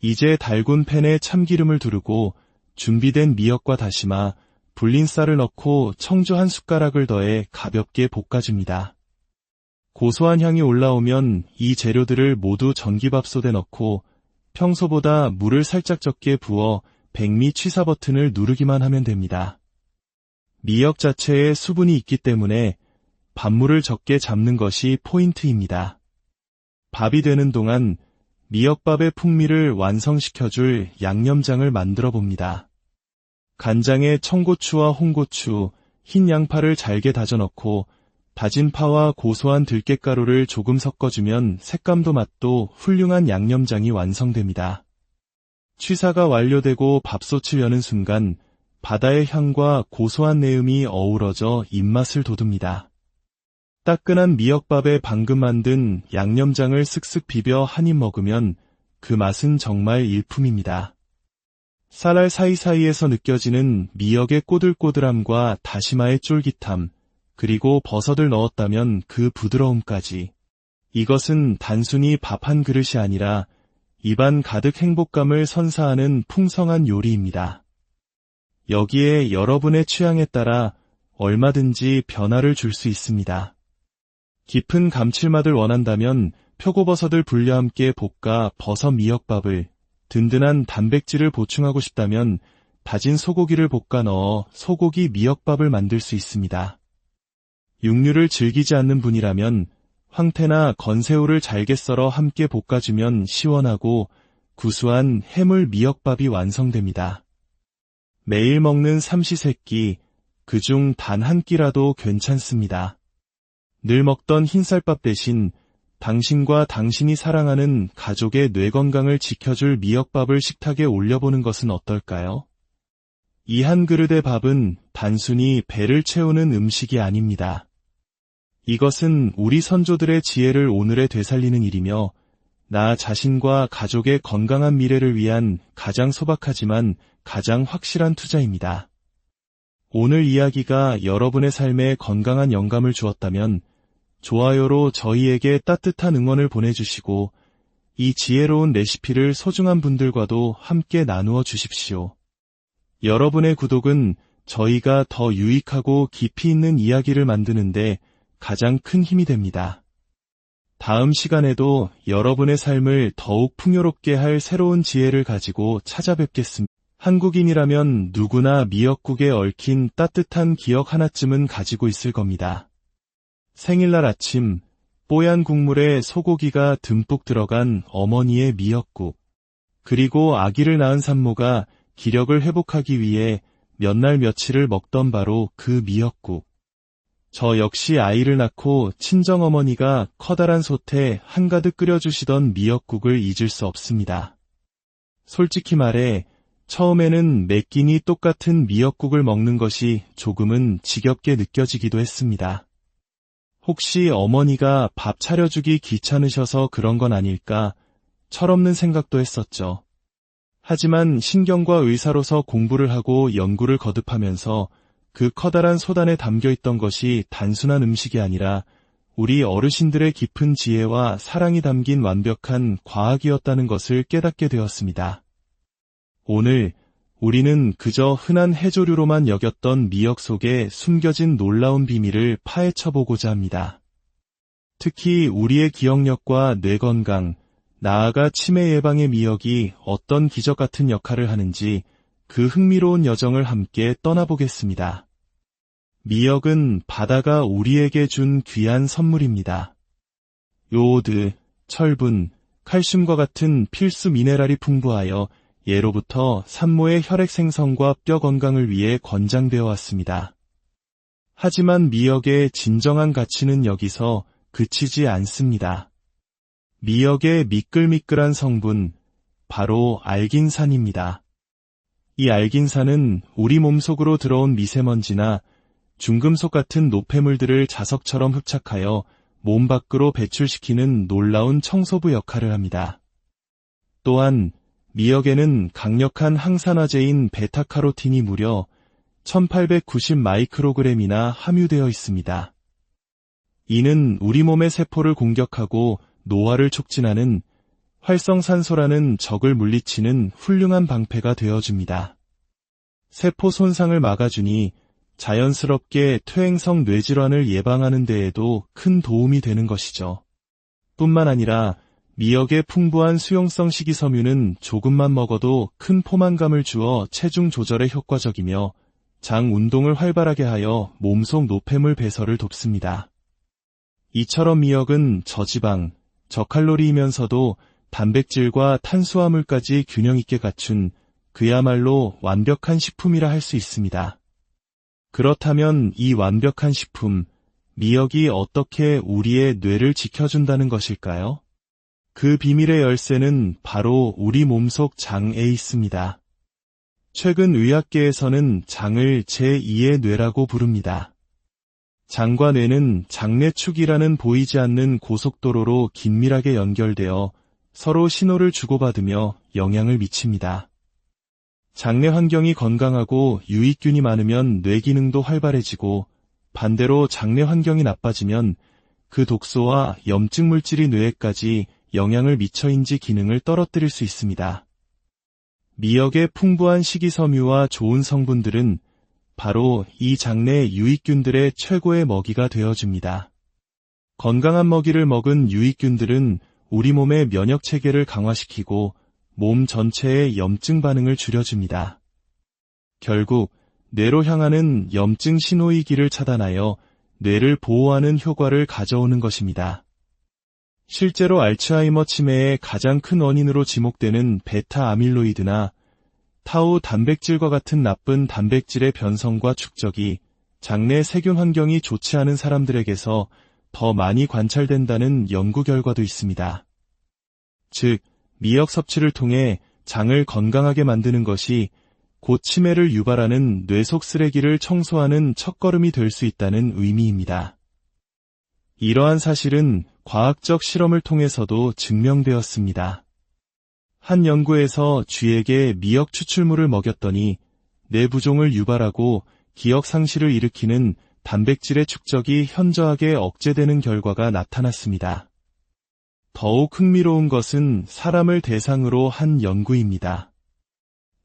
이제 달군 팬에 참기름을 두르고 준비된 미역과 다시마, 불린 쌀을 넣고 청주 한 숟가락을 더해 가볍게 볶아줍니다. 고소한 향이 올라오면 이 재료들을 모두 전기밥솥에 넣고 평소보다 물을 살짝 적게 부어 백미 취사 버튼을 누르기만 하면 됩니다. 미역 자체에 수분이 있기 때문에 밥물을 적게 잡는 것이 포인트입니다. 밥이 되는 동안 미역밥의 풍미를 완성시켜줄 양념장을 만들어 봅니다. 간장에 청고추와 홍고추, 흰 양파를 잘게 다져 넣고 다진 파와 고소한 들깨가루를 조금 섞어주면 색감도 맛도 훌륭한 양념장이 완성됩니다. 취사가 완료되고 밥솥을 여는 순간 바다의 향과 고소한 내음이 어우러져 입맛을 돋웁니다. 따끈한 미역밥에 방금 만든 양념장을 쓱쓱 비벼 한 입 먹으면 그 맛은 정말 일품입니다. 쌀알 사이사이에서 느껴지는 미역의 꼬들꼬들함과 다시마의 쫄깃함, 그리고 버섯을 넣었다면 그 부드러움까지. 이것은 단순히 밥 한 그릇이 아니라 입안 가득 행복감을 선사하는 풍성한 요리입니다. 여기에 여러분의 취향에 따라 얼마든지 변화를 줄 수 있습니다. 깊은 감칠맛을 원한다면 표고버섯을 불려 함께 볶아 버섯 미역밥을, 든든한 단백질을 보충하고 싶다면 다진 소고기를 볶아 넣어 소고기 미역밥을 만들 수 있습니다. 육류를 즐기지 않는 분이라면 황태나 건새우를 잘게 썰어 함께 볶아주면 시원하고 구수한 해물 미역밥이 완성됩니다. 매일 먹는 삼시세끼, 그중 단 한 끼라도 괜찮습니다. 늘 먹던 흰쌀밥 대신 당신과 당신이 사랑하는 가족의 뇌 건강을 지켜줄 미역밥을 식탁에 올려보는 것은 어떨까요? 이 한 그릇의 밥은 단순히 배를 채우는 음식이 아닙니다. 이것은 우리 선조들의 지혜를 오늘에 되살리는 일이며 나 자신과 가족의 건강한 미래를 위한 가장 소박하지만 가장 확실한 투자입니다. 오늘 이야기가 여러분의 삶에 건강한 영감을 주었다면 좋아요로 저희에게 따뜻한 응원을 보내주시고 이 지혜로운 레시피를 소중한 분들과도 함께 나누어 주십시오. 여러분의 구독은 저희가 더 유익하고 깊이 있는 이야기를 만드는데 가장 큰 힘이 됩니다. 다음 시간에도 여러분의 삶을 더욱 풍요롭게 할 새로운 지혜를 가지고 찾아뵙겠습니다. 한국인이라면 누구나 미역국에 얽힌 따뜻한 기억 하나쯤은 가지고 있을 겁니다. 생일날 아침, 뽀얀 국물에 소고기가 듬뿍 들어간 어머니의 미역국, 그리고 아기를 낳은 산모가 기력을 회복하기 위해 몇 날 며칠을 먹던 바로 그 미역국. 저 역시 아이를 낳고 친정어머니가 커다란 솥에 한가득 끓여주시던 미역국을 잊을 수 없습니다. 솔직히 말해 처음에는 매 끼니 똑같은 미역국을 먹는 것이 조금은 지겹게 느껴지기도 했습니다. 혹시 어머니가 밥 차려주기 귀찮으셔서 그런 건 아닐까 철없는 생각도 했었죠. 하지만 신경과 의사로서 공부를 하고 연구를 거듭하면서 그 커다란 솥 안에 담겨있던 것이 단순한 음식이 아니라 우리 어르신들의 깊은 지혜와 사랑이 담긴 완벽한 과학이었다는 것을 깨닫게 되었습니다. 오늘 우리는 그저 흔한 해조류로만 여겼던 미역 속에 숨겨진 놀라운 비밀을 파헤쳐보고자 합니다. 특히 우리의 기억력과 뇌 건강, 나아가 치매 예방의 미역이 어떤 기적 같은 역할을 하는지 그 흥미로운 여정을 함께 떠나보겠습니다. 미역은 바다가 우리에게 준 귀한 선물입니다. 요오드, 철분, 칼슘과 같은 필수 미네랄이 풍부하여 예로부터 산모의 혈액 생성과 뼈 건강을 위해 권장되어 왔습니다. 하지만 미역의 진정한 가치는 여기서 그치지 않습니다. 미역의 미끌미끌한 성분, 바로 알긴산입니다. 이 알긴산은 우리 몸속으로 들어온 미세먼지나 중금속 같은 노폐물들을 자석처럼 흡착하여 몸 밖으로 배출시키는 놀라운 청소부 역할을 합니다. 또한 미역에는 강력한 항산화제인 베타카로틴이 무려 1890 마이크로그램이나 함유되어 있습니다. 이는 우리 몸의 세포를 공격하고 노화를 촉진하는 활성산소라는 적을 물리치는 훌륭한 방패가 되어줍니다. 세포 손상을 막아주니 자연스럽게 퇴행성 뇌질환을 예방하는 데에도 큰 도움이 되는 것이죠. 뿐만 아니라 미역의 풍부한 수용성 식이섬유는 조금만 먹어도 큰 포만감을 주어 체중 조절에 효과적이며 장 운동을 활발하게 하여 몸속 노폐물 배설을 돕습니다. 이처럼 미역은 저지방, 저칼로리이면서도 단백질과 탄수화물까지 균형 있게 갖춘 그야말로 완벽한 식품이라 할 수 있습니다. 그렇다면 이 완벽한 식품, 미역이 어떻게 우리의 뇌를 지켜준다는 것일까요? 그 비밀의 열쇠는 바로 우리 몸속 장에 있습니다. 최근 의학계에서는 장을 제2의 뇌라고 부릅니다. 장과 뇌는 장내축이라는 보이지 않는 고속도로로 긴밀하게 연결되어 서로 신호를 주고받으며 영향을 미칩니다. 장내 환경이 건강하고 유익균이 많으면 뇌 기능도 활발해지고 반대로 장내 환경이 나빠지면 그 독소와 염증 물질이 뇌에까지 영향을 미쳐인지 기능을 떨어뜨릴 수 있습니다. 미역의 풍부한 식이섬유와 좋은 성분들은 바로 이 장내 유익균들의 최고의 먹이가 되어줍니다. 건강한 먹이를 먹은 유익균들은 우리 몸의 면역체계를 강화시키고 몸 전체의 염증 반응을 줄여줍니다. 결국 뇌로 향하는 염증 신호의 길을 차단하여 뇌를 보호하는 효과를 가져오는 것입니다. 실제로 알츠하이머 치매의 가장 큰 원인으로 지목되는 베타 아밀로이드나 타우 단백질과 같은 나쁜 단백질의 변성과 축적이 장내 세균 환경이 좋지 않은 사람들에게서 더 많이 관찰된다는 연구 결과도 있습니다. 즉, 미역 섭취를 통해 장을 건강하게 만드는 것이 곧 치매를 유발하는 뇌 속 쓰레기를 청소하는 첫걸음이 될 수 있다는 의미입니다. 이러한 사실은 과학적 실험을 통해서도 증명되었습니다. 한 연구에서 쥐에게 미역 추출물을 먹였더니 뇌 부종을 유발하고 기억 상실을 일으키는 단백질의 축적이 현저하게 억제되는 결과가 나타났습니다. 더욱 흥미로운 것은 사람을 대상으로 한 연구입니다.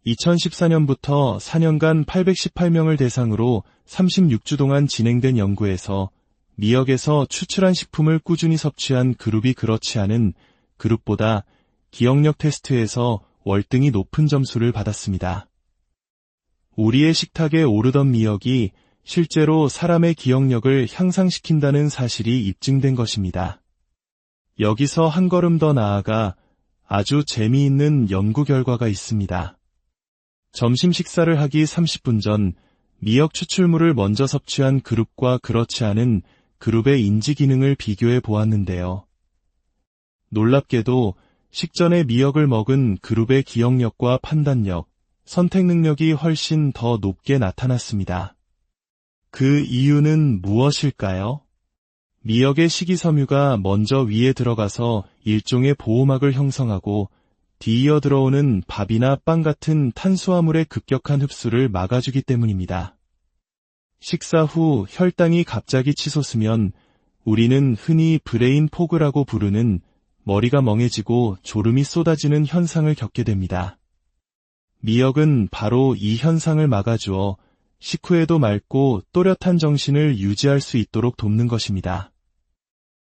2014년부터 4년간 818명을 대상으로 36주 동안 진행된 연구에서 미역에서 추출한 식품을 꾸준히 섭취한 그룹이 그렇지 않은 그룹보다 기억력 테스트에서 월등히 높은 점수를 받았습니다. 우리의 식탁에 오르던 미역이 실제로 사람의 기억력을 향상시킨다는 사실이 입증된 것입니다. 여기서 한 걸음 더 나아가 아주 재미있는 연구 결과가 있습니다. 점심 식사를 하기 30분 전 미역 추출물을 먼저 섭취한 그룹과 그렇지 않은 그룹의 인지 기능을 비교해 보았는데요. 놀랍게도 식전에 미역을 먹은 그룹의 기억력과 판단력, 선택 능력이 훨씬 더 높게 나타났습니다. 그 이유는 무엇일까요? 미역의 식이섬유가 먼저 위에 들어가서 일종의 보호막을 형성하고 뒤이어 들어오는 밥이나 빵 같은 탄수화물의 급격한 흡수를 막아주기 때문입니다. 식사 후 혈당이 갑자기 치솟으면 우리는 흔히 브레인 포그라고 부르는 머리가 멍해지고 졸음이 쏟아지는 현상을 겪게 됩니다. 미역은 바로 이 현상을 막아주어 식후에도 맑고 또렷한 정신을 유지할 수 있도록 돕는 것입니다.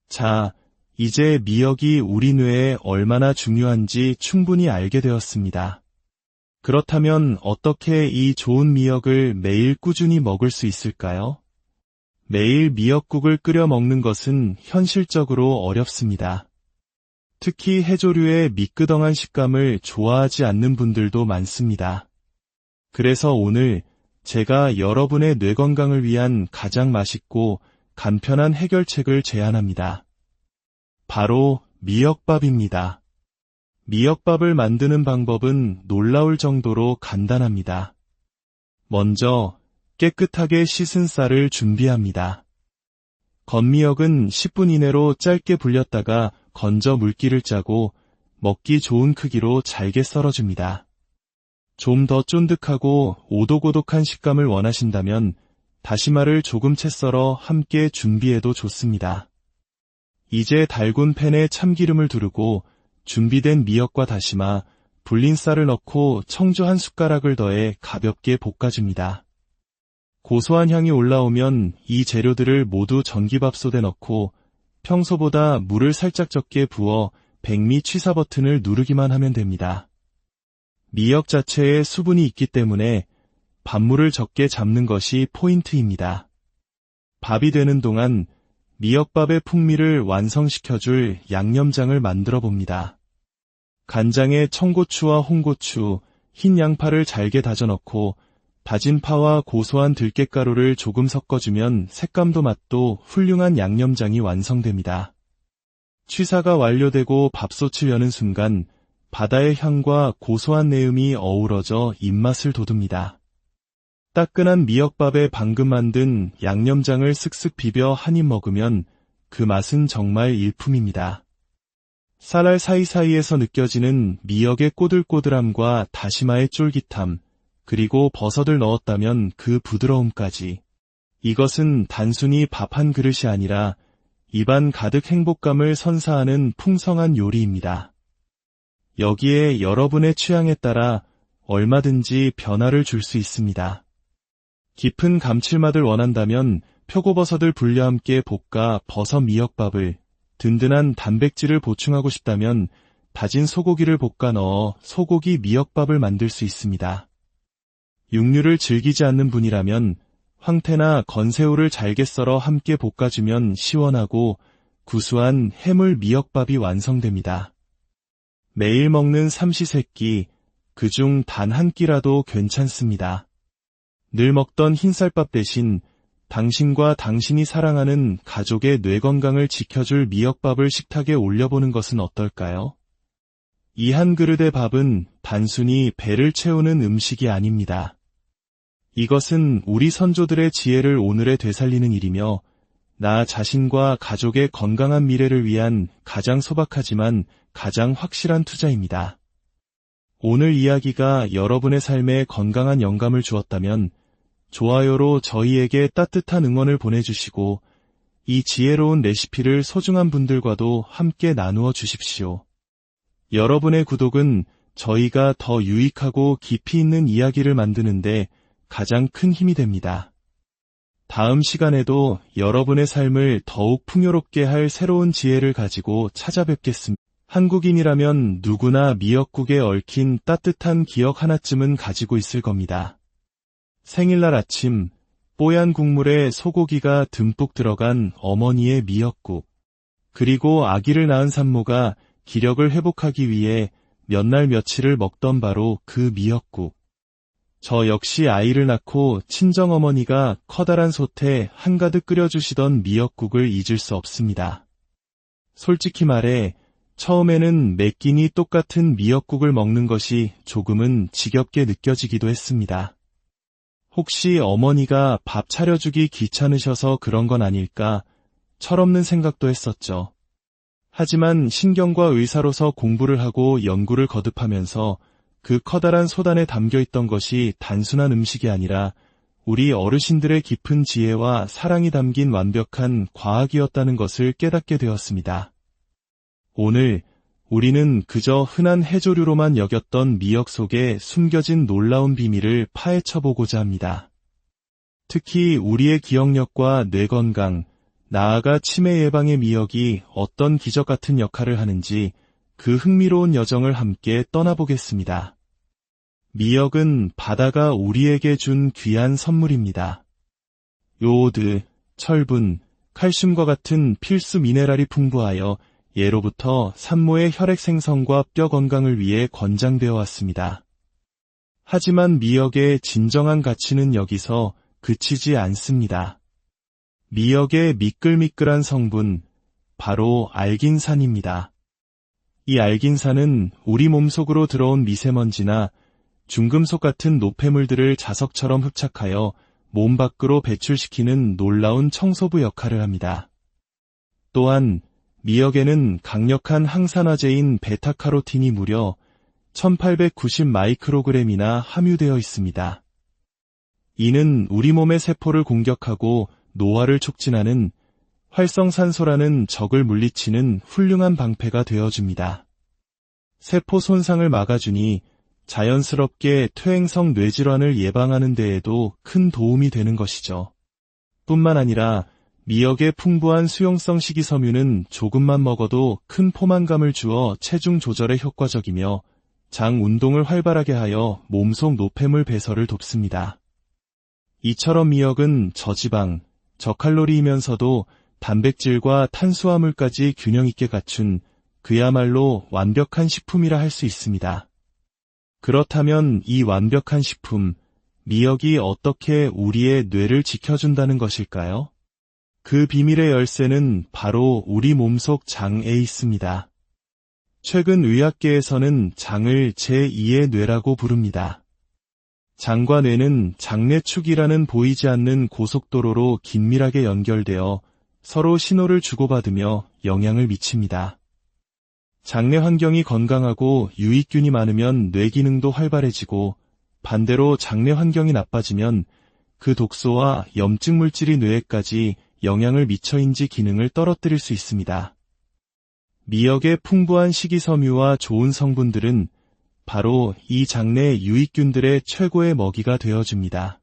자, 이제 미역이 우리 뇌에 얼마나 중요한지 충분히 알게 되었습니다. 그렇다면 어떻게 이 좋은 미역을 매일 꾸준히 먹을 수 있을까요? 매일 미역국을 끓여 먹는 것은 현실적으로 어렵습니다. 특히 해조류의 미끄덩한 식감을 좋아하지 않는 분들도 많습니다. 그래서 오늘 제가 여러분의 뇌 건강을 위한 가장 맛있고 간편한 해결책을 제안합니다. 바로 미역밥입니다. 미역밥을 만드는 방법은 놀라울 정도로 간단합니다. 먼저 깨끗하게 씻은 쌀을 준비합니다. 건미역은 10분 이내로 짧게 불렸다가 건져 물기를 짜고 먹기 좋은 크기로 잘게 썰어줍니다. 좀 더 쫀득하고 오독오독한 식감을 원하신다면 다시마를 조금 채 썰어 함께 준비해도 좋습니다. 이제 달군 팬에 참기름을 두르고 준비된 미역과 다시마, 불린 쌀을 넣고 청주 한 숟가락을 더해 가볍게 볶아줍니다. 고소한 향이 올라오면 이 재료들을 모두 전기밥솥에 넣고 평소보다 물을 살짝 적게 부어 백미 취사 버튼을 누르기만 하면 됩니다. 미역 자체에 수분이 있기 때문에 밥물을 적게 잡는 것이 포인트입니다. 밥이 되는 동안 미역밥의 풍미를 완성시켜줄 양념장을 만들어 봅니다. 간장에 청고추와 홍고추, 흰 양파를 잘게 다져 넣고 다진 파와 고소한 들깨가루를 조금 섞어주면 색감도 맛도 훌륭한 양념장이 완성됩니다. 취사가 완료되고 밥솥을 여는 순간 바다의 향과 고소한 내음이 어우러져 입맛을 돋웁니다. 따끈한 미역밥에 방금 만든 양념장을 쓱쓱 비벼 한 입 먹으면 그 맛은 정말 일품입니다. 쌀알 사이사이에서 느껴지는 미역의 꼬들꼬들함과 다시마의 쫄깃함, 그리고 버섯을 넣었다면 그 부드러움까지. 이것은 단순히 밥 한 그릇이 아니라 입안 가득 행복감을 선사하는 풍성한 요리입니다. 여기에 여러분의 취향에 따라 얼마든지 변화를 줄 수 있습니다. 깊은 감칠맛을 원한다면 표고버섯을 불려 함께 볶아 버섯 미역밥을, 든든한 단백질을 보충하고 싶다면 다진 소고기를 볶아 넣어 소고기 미역밥을 만들 수 있습니다. 육류를 즐기지 않는 분이라면 황태나 건새우를 잘게 썰어 함께 볶아주면 시원하고 구수한 해물 미역밥이 완성됩니다. 매일 먹는 삼시세끼, 그중 단 한 끼라도 괜찮습니다. 늘 먹던 흰쌀밥 대신 당신과 당신이 사랑하는 가족의 뇌 건강을 지켜줄 미역밥을 식탁에 올려보는 것은 어떨까요? 이 한 그릇의 밥은 단순히 배를 채우는 음식이 아닙니다. 이것은 우리 선조들의 지혜를 오늘에 되살리는 일이며 나 자신과 가족의 건강한 미래를 위한 가장 소박하지만 가장 확실한 투자입니다. 오늘 이야기가 여러분의 삶에 건강한 영감을 주었다면 좋아요로 저희에게 따뜻한 응원을 보내주시고 이 지혜로운 레시피를 소중한 분들과도 함께 나누어 주십시오. 여러분의 구독은 저희가 더 유익하고 깊이 있는 이야기를 만드는데 가장 큰 힘이 됩니다. 다음 시간에도 여러분의 삶을 더욱 풍요롭게 할 새로운 지혜를 가지고 찾아뵙겠습니다. 한국인이라면 누구나 미역국에 얽힌 따뜻한 기억 하나쯤은 가지고 있을 겁니다. 생일날 아침, 뽀얀 국물에 소고기가 듬뿍 들어간 어머니의 미역국, 그리고 아기를 낳은 산모가 기력을 회복하기 위해 몇 날 며칠을 먹던 바로 그 미역국. 저 역시 아이를 낳고 친정어머니가 커다란 솥에 한가득 끓여주시던 미역국을 잊을 수 없습니다. 솔직히 말해 처음에는 매 끼니 똑같은 미역국을 먹는 것이 조금은 지겹게 느껴지기도 했습니다. 혹시 어머니가 밥 차려주기 귀찮으셔서 그런 건 아닐까 철없는 생각도 했었죠. 하지만 신경과 의사로서 공부를 하고 연구를 거듭하면서 그 커다란 솥 안에 담겨있던 것이 단순한 음식이 아니라 우리 어르신들의 깊은 지혜와 사랑이 담긴 완벽한 과학이었다는 것을 깨닫게 되었습니다. 오늘 우리는 그저 흔한 해조류로만 여겼던 미역 속에 숨겨진 놀라운 비밀을 파헤쳐보고자 합니다. 특히 우리의 기억력과 뇌 건강, 나아가 치매 예방의 미역이 어떤 기적 같은 역할을 하는지 그 흥미로운 여정을 함께 떠나보겠습니다. 미역은 바다가 우리에게 준 귀한 선물입니다. 요오드, 철분, 칼슘과 같은 필수 미네랄이 풍부하여 예로부터 산모의 혈액 생성과 뼈 건강을 위해 권장되어 왔습니다. 하지만 미역의 진정한 가치는 여기서 그치지 않습니다. 미역의 미끌미끌한 성분, 바로 알긴산입니다. 이 알긴산은 우리 몸속으로 들어온 미세먼지나 중금속 같은 노폐물들을 자석처럼 흡착하여 몸 밖으로 배출시키는 놀라운 청소부 역할을 합니다. 또한 미역에는 강력한 항산화제인 베타카로틴이 무려 1890 마이크로그램이나 함유되어 있습니다. 이는 우리 몸의 세포를 공격하고 노화를 촉진하는 활성산소라는 적을 물리치는 훌륭한 방패가 되어줍니다. 세포 손상을 막아주니 자연스럽게 퇴행성 뇌질환을 예방하는 데에도 큰 도움이 되는 것이죠. 뿐만 아니라 미역의 풍부한 수용성 식이섬유는 조금만 먹어도 큰 포만감을 주어 체중 조절에 효과적이며 장 운동을 활발하게 하여 몸속 노폐물 배설을 돕습니다. 이처럼 미역은 저지방, 저칼로리이면서도 단백질과 탄수화물까지 균형 있게 갖춘 그야말로 완벽한 식품이라 할 수 있습니다. 그렇다면 이 완벽한 식품, 미역이 어떻게 우리의 뇌를 지켜준다는 것일까요? 그 비밀의 열쇠는 바로 우리 몸속 장에 있습니다. 최근 의학계에서는 장을 제2의 뇌라고 부릅니다. 장과 뇌는 장내축이라는 보이지 않는 고속도로로 긴밀하게 연결되어 서로 신호를 주고받으며 영향을 미칩니다. 장내 환경이 건강하고 유익균이 많으면 뇌 기능도 활발해지고 반대로 장내 환경이 나빠지면 그 독소와 염증 물질이 뇌에까지 영향을 미쳐인지 기능을 떨어뜨릴 수 있습니다. 미역의 풍부한 식이섬유와 좋은 성분들은 바로 이 장내 유익균들의 최고의 먹이가 되어줍니다.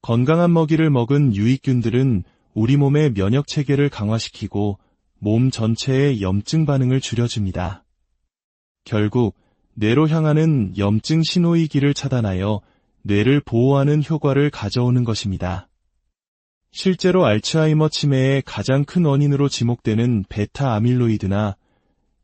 건강한 먹이를 먹은 유익균들은 우리 몸의 면역체계를 강화시키고 몸 전체의 염증 반응을 줄여줍니다. 결국 뇌로 향하는 염증 신호의 길을 차단하여 뇌를 보호하는 효과를 가져오는 것입니다. 실제로 알츠하이머 치매의 가장 큰 원인으로 지목되는 베타 아밀로이드나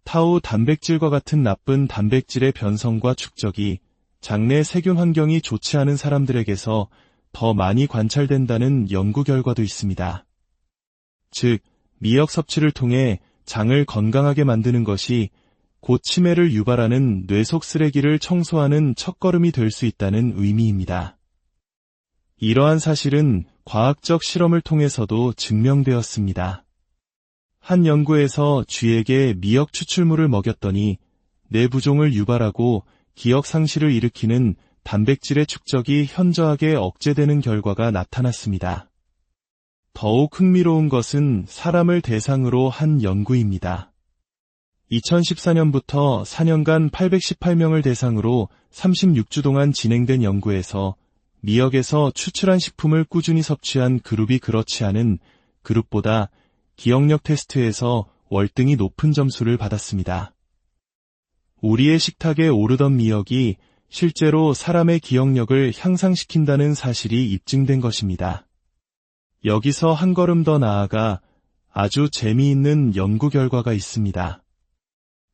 타우 단백질과 같은 나쁜 단백질의 변성과 축적이 장내 세균 환경이 좋지 않은 사람들에게서 더 많이 관찰된다는 연구 결과도 있습니다. 즉, 미역 섭취를 통해 장을 건강하게 만드는 것이 곧 치매를 유발하는 뇌 속 쓰레기를 청소하는 첫걸음이 될 수 있다는 의미입니다. 이러한 사실은 과학적 실험을 통해서도 증명되었습니다. 한 연구에서 쥐에게 미역 추출물을 먹였더니 뇌 부종을 유발하고 기억 상실을 일으키는 단백질의 축적이 현저하게 억제되는 결과가 나타났습니다. 더욱 흥미로운 것은 사람을 대상으로 한 연구입니다. 2014년부터 4년간 818명을 대상으로 36주 동안 진행된 연구에서 미역에서 추출한 식품을 꾸준히 섭취한 그룹이 그렇지 않은 그룹보다 기억력 테스트에서 월등히 높은 점수를 받았습니다. 우리의 식탁에 오르던 미역이 실제로 사람의 기억력을 향상시킨다는 사실이 입증된 것입니다. 여기서 한 걸음 더 나아가 아주 재미있는 연구 결과가 있습니다.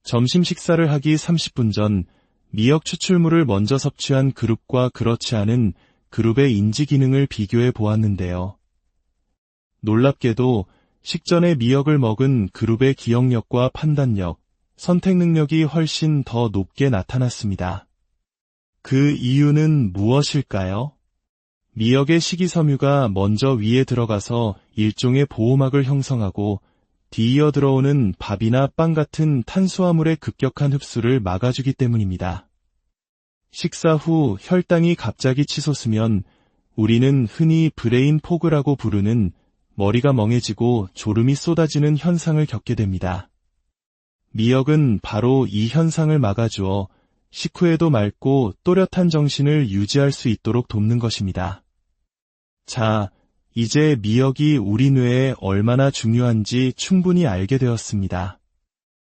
점심 식사를 하기 30분 전 미역 추출물을 먼저 섭취한 그룹과 그렇지 않은 그룹의 인지 기능을 비교해 보았는데요. 놀랍게도 식전에 미역을 먹은 그룹의 기억력과 판단력, 선택 능력이 훨씬 더 높게 나타났습니다. 그 이유는 무엇일까요? 미역의 식이섬유가 먼저 위에 들어가서 일종의 보호막을 형성하고 뒤이어 들어오는 밥이나 빵 같은 탄수화물의 급격한 흡수를 막아주기 때문입니다. 식사 후 혈당이 갑자기 치솟으면 우리는 흔히 브레인 포그라고 부르는 머리가 멍해지고 졸음이 쏟아지는 현상을 겪게 됩니다. 미역은 바로 이 현상을 막아주어 식후에도 맑고 또렷한 정신을 유지할 수 있도록 돕는 것입니다. 자, 이제 미역이 우리 뇌에 얼마나 중요한지 충분히 알게 되었습니다.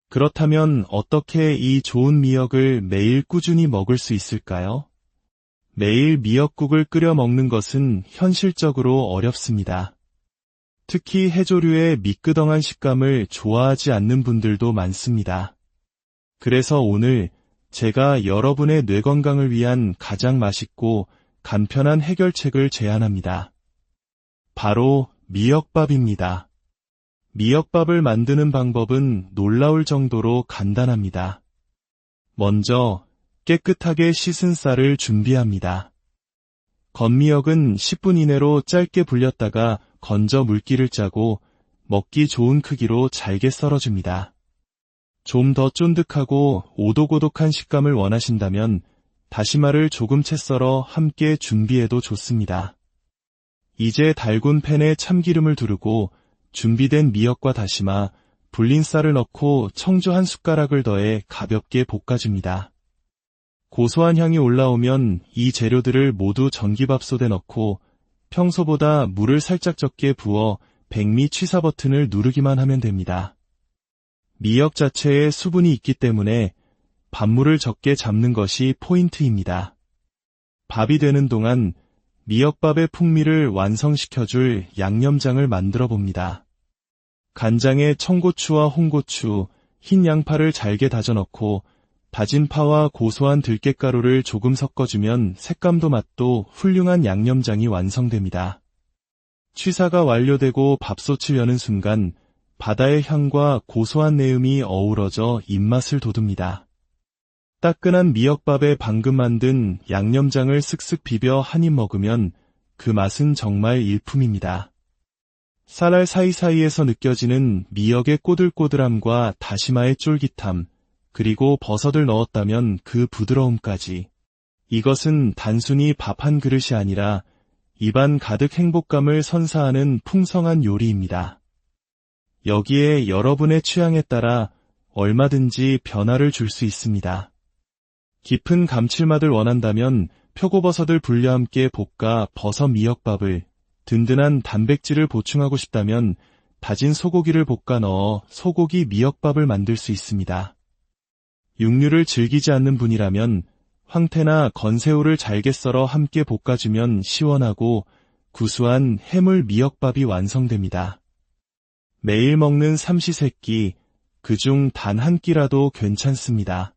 그렇다면 어떻게 이 좋은 미역을 매일 꾸준히 먹을 수 있을까요? 매일 미역국을 끓여 먹는 것은 현실적으로 어렵습니다. 특히 해조류의 미끄덩한 식감을 좋아하지 않는 분들도 많습니다. 그래서 오늘 제가 여러분의 뇌 건강을 위한 가장 맛있고 간편한 해결책을 제안합니다. 바로 미역밥입니다. 미역밥을 만드는 방법은 놀라울 정도로 간단합니다. 먼저 깨끗하게 씻은 쌀을 준비합니다. 건미역은 10분 이내로 짧게 불렸다가 건져 물기를 짜고 먹기 좋은 크기로 잘게 썰어줍니다. 좀 더 쫀득하고 오독오독한 식감을 원하신다면 다시마를 조금 채 썰어 함께 준비해도 좋습니다. 이제 달군 팬에 참기름을 두르고 준비된 미역과 다시마, 불린 쌀을 넣고 청주 한 숟가락을 더해 가볍게 볶아줍니다. 고소한 향이 올라오면 이 재료들을 모두 전기밥솥에 넣고 평소보다 물을 살짝 적게 부어 백미 취사 버튼을 누르기만 하면 됩니다. 미역 자체에 수분이 있기 때문에 밥물을 적게 잡는 것이 포인트입니다. 밥이 되는 동안 미역밥의 풍미를 완성시켜줄 양념장을 만들어 봅니다. 간장에 청고추와 홍고추, 흰 양파를 잘게 다져 넣고 다진 파와 고소한 들깨가루를 조금 섞어주면 색감도 맛도 훌륭한 양념장이 완성됩니다. 취사가 완료되고 밥솥을 여는 순간 바다의 향과 고소한 내음이 어우러져 입맛을 돋웁니다. 따끈한 미역밥에 방금 만든 양념장을 쓱쓱 비벼 한 입 먹으면 그 맛은 정말 일품입니다. 쌀알 사이사이에서 느껴지는 미역의 꼬들꼬들함과 다시마의 쫄깃함, 그리고 버섯을 넣었다면 그 부드러움까지. 이것은 단순히 밥 한 그릇이 아니라 입안 가득 행복감을 선사하는 풍성한 요리입니다. 여기에 여러분의 취향에 따라 얼마든지 변화를 줄 수 있습니다. 깊은 감칠맛을 원한다면 표고버섯을 불려 함께 볶아 버섯 미역밥을, 든든한 단백질을 보충하고 싶다면 다진 소고기를 볶아 넣어 소고기 미역밥을 만들 수 있습니다. 육류를 즐기지 않는 분이라면 황태나 건새우를 잘게 썰어 함께 볶아주면 시원하고 구수한 해물 미역밥이 완성됩니다. 매일 먹는 삼시세끼, 그중 단 한 끼라도 괜찮습니다.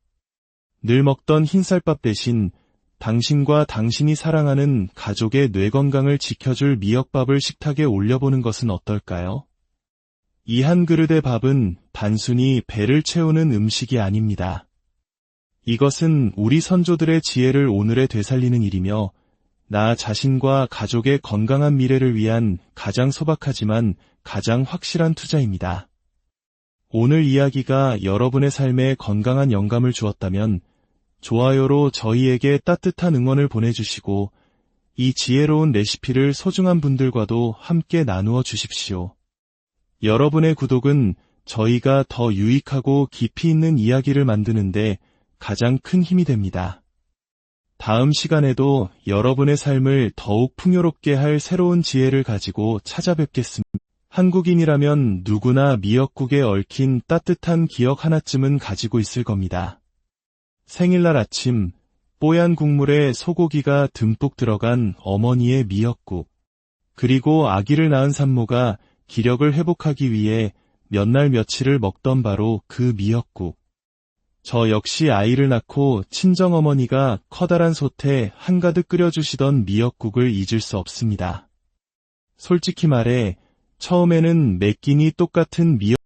늘 먹던 흰쌀밥 대신 당신과 당신이 사랑하는 가족의 뇌 건강을 지켜줄 미역밥을 식탁에 올려보는 것은 어떨까요? 이 한 그릇의 밥은 단순히 배를 채우는 음식이 아닙니다. 이것은 우리 선조들의 지혜를 오늘에 되살리는 일이며 나 자신과 가족의 건강한 미래를 위한 가장 소박하지만 가장 확실한 투자입니다. 오늘 이야기가 여러분의 삶에 건강한 영감을 주었다면 좋아요로 저희에게 따뜻한 응원을 보내주시고 이 지혜로운 레시피를 소중한 분들과도 함께 나누어 주십시오. 여러분의 구독은 저희가 더 유익하고 깊이 있는 이야기를 만드는데 가장 큰 힘이 됩니다. 다음 시간에도 여러분의 삶을 더욱 풍요롭게 할 새로운 지혜를 가지고 찾아뵙겠습니다. 한국인이라면 누구나 미역국에 얽힌 따뜻한 기억 하나쯤은 가지고 있을 겁니다. 생일날 아침, 뽀얀 국물에 소고기가 듬뿍 들어간 어머니의 미역국, 그리고 아기를 낳은 산모가 기력을 회복하기 위해 몇 날 며칠을 먹던 바로 그 미역국. 저 역시 아이를 낳고 친정어머니가 커다란 솥에 한가득 끓여주시던 미역국을 잊을 수 없습니다. 솔직히 말해 처음에는 매 끼니 똑같은 미역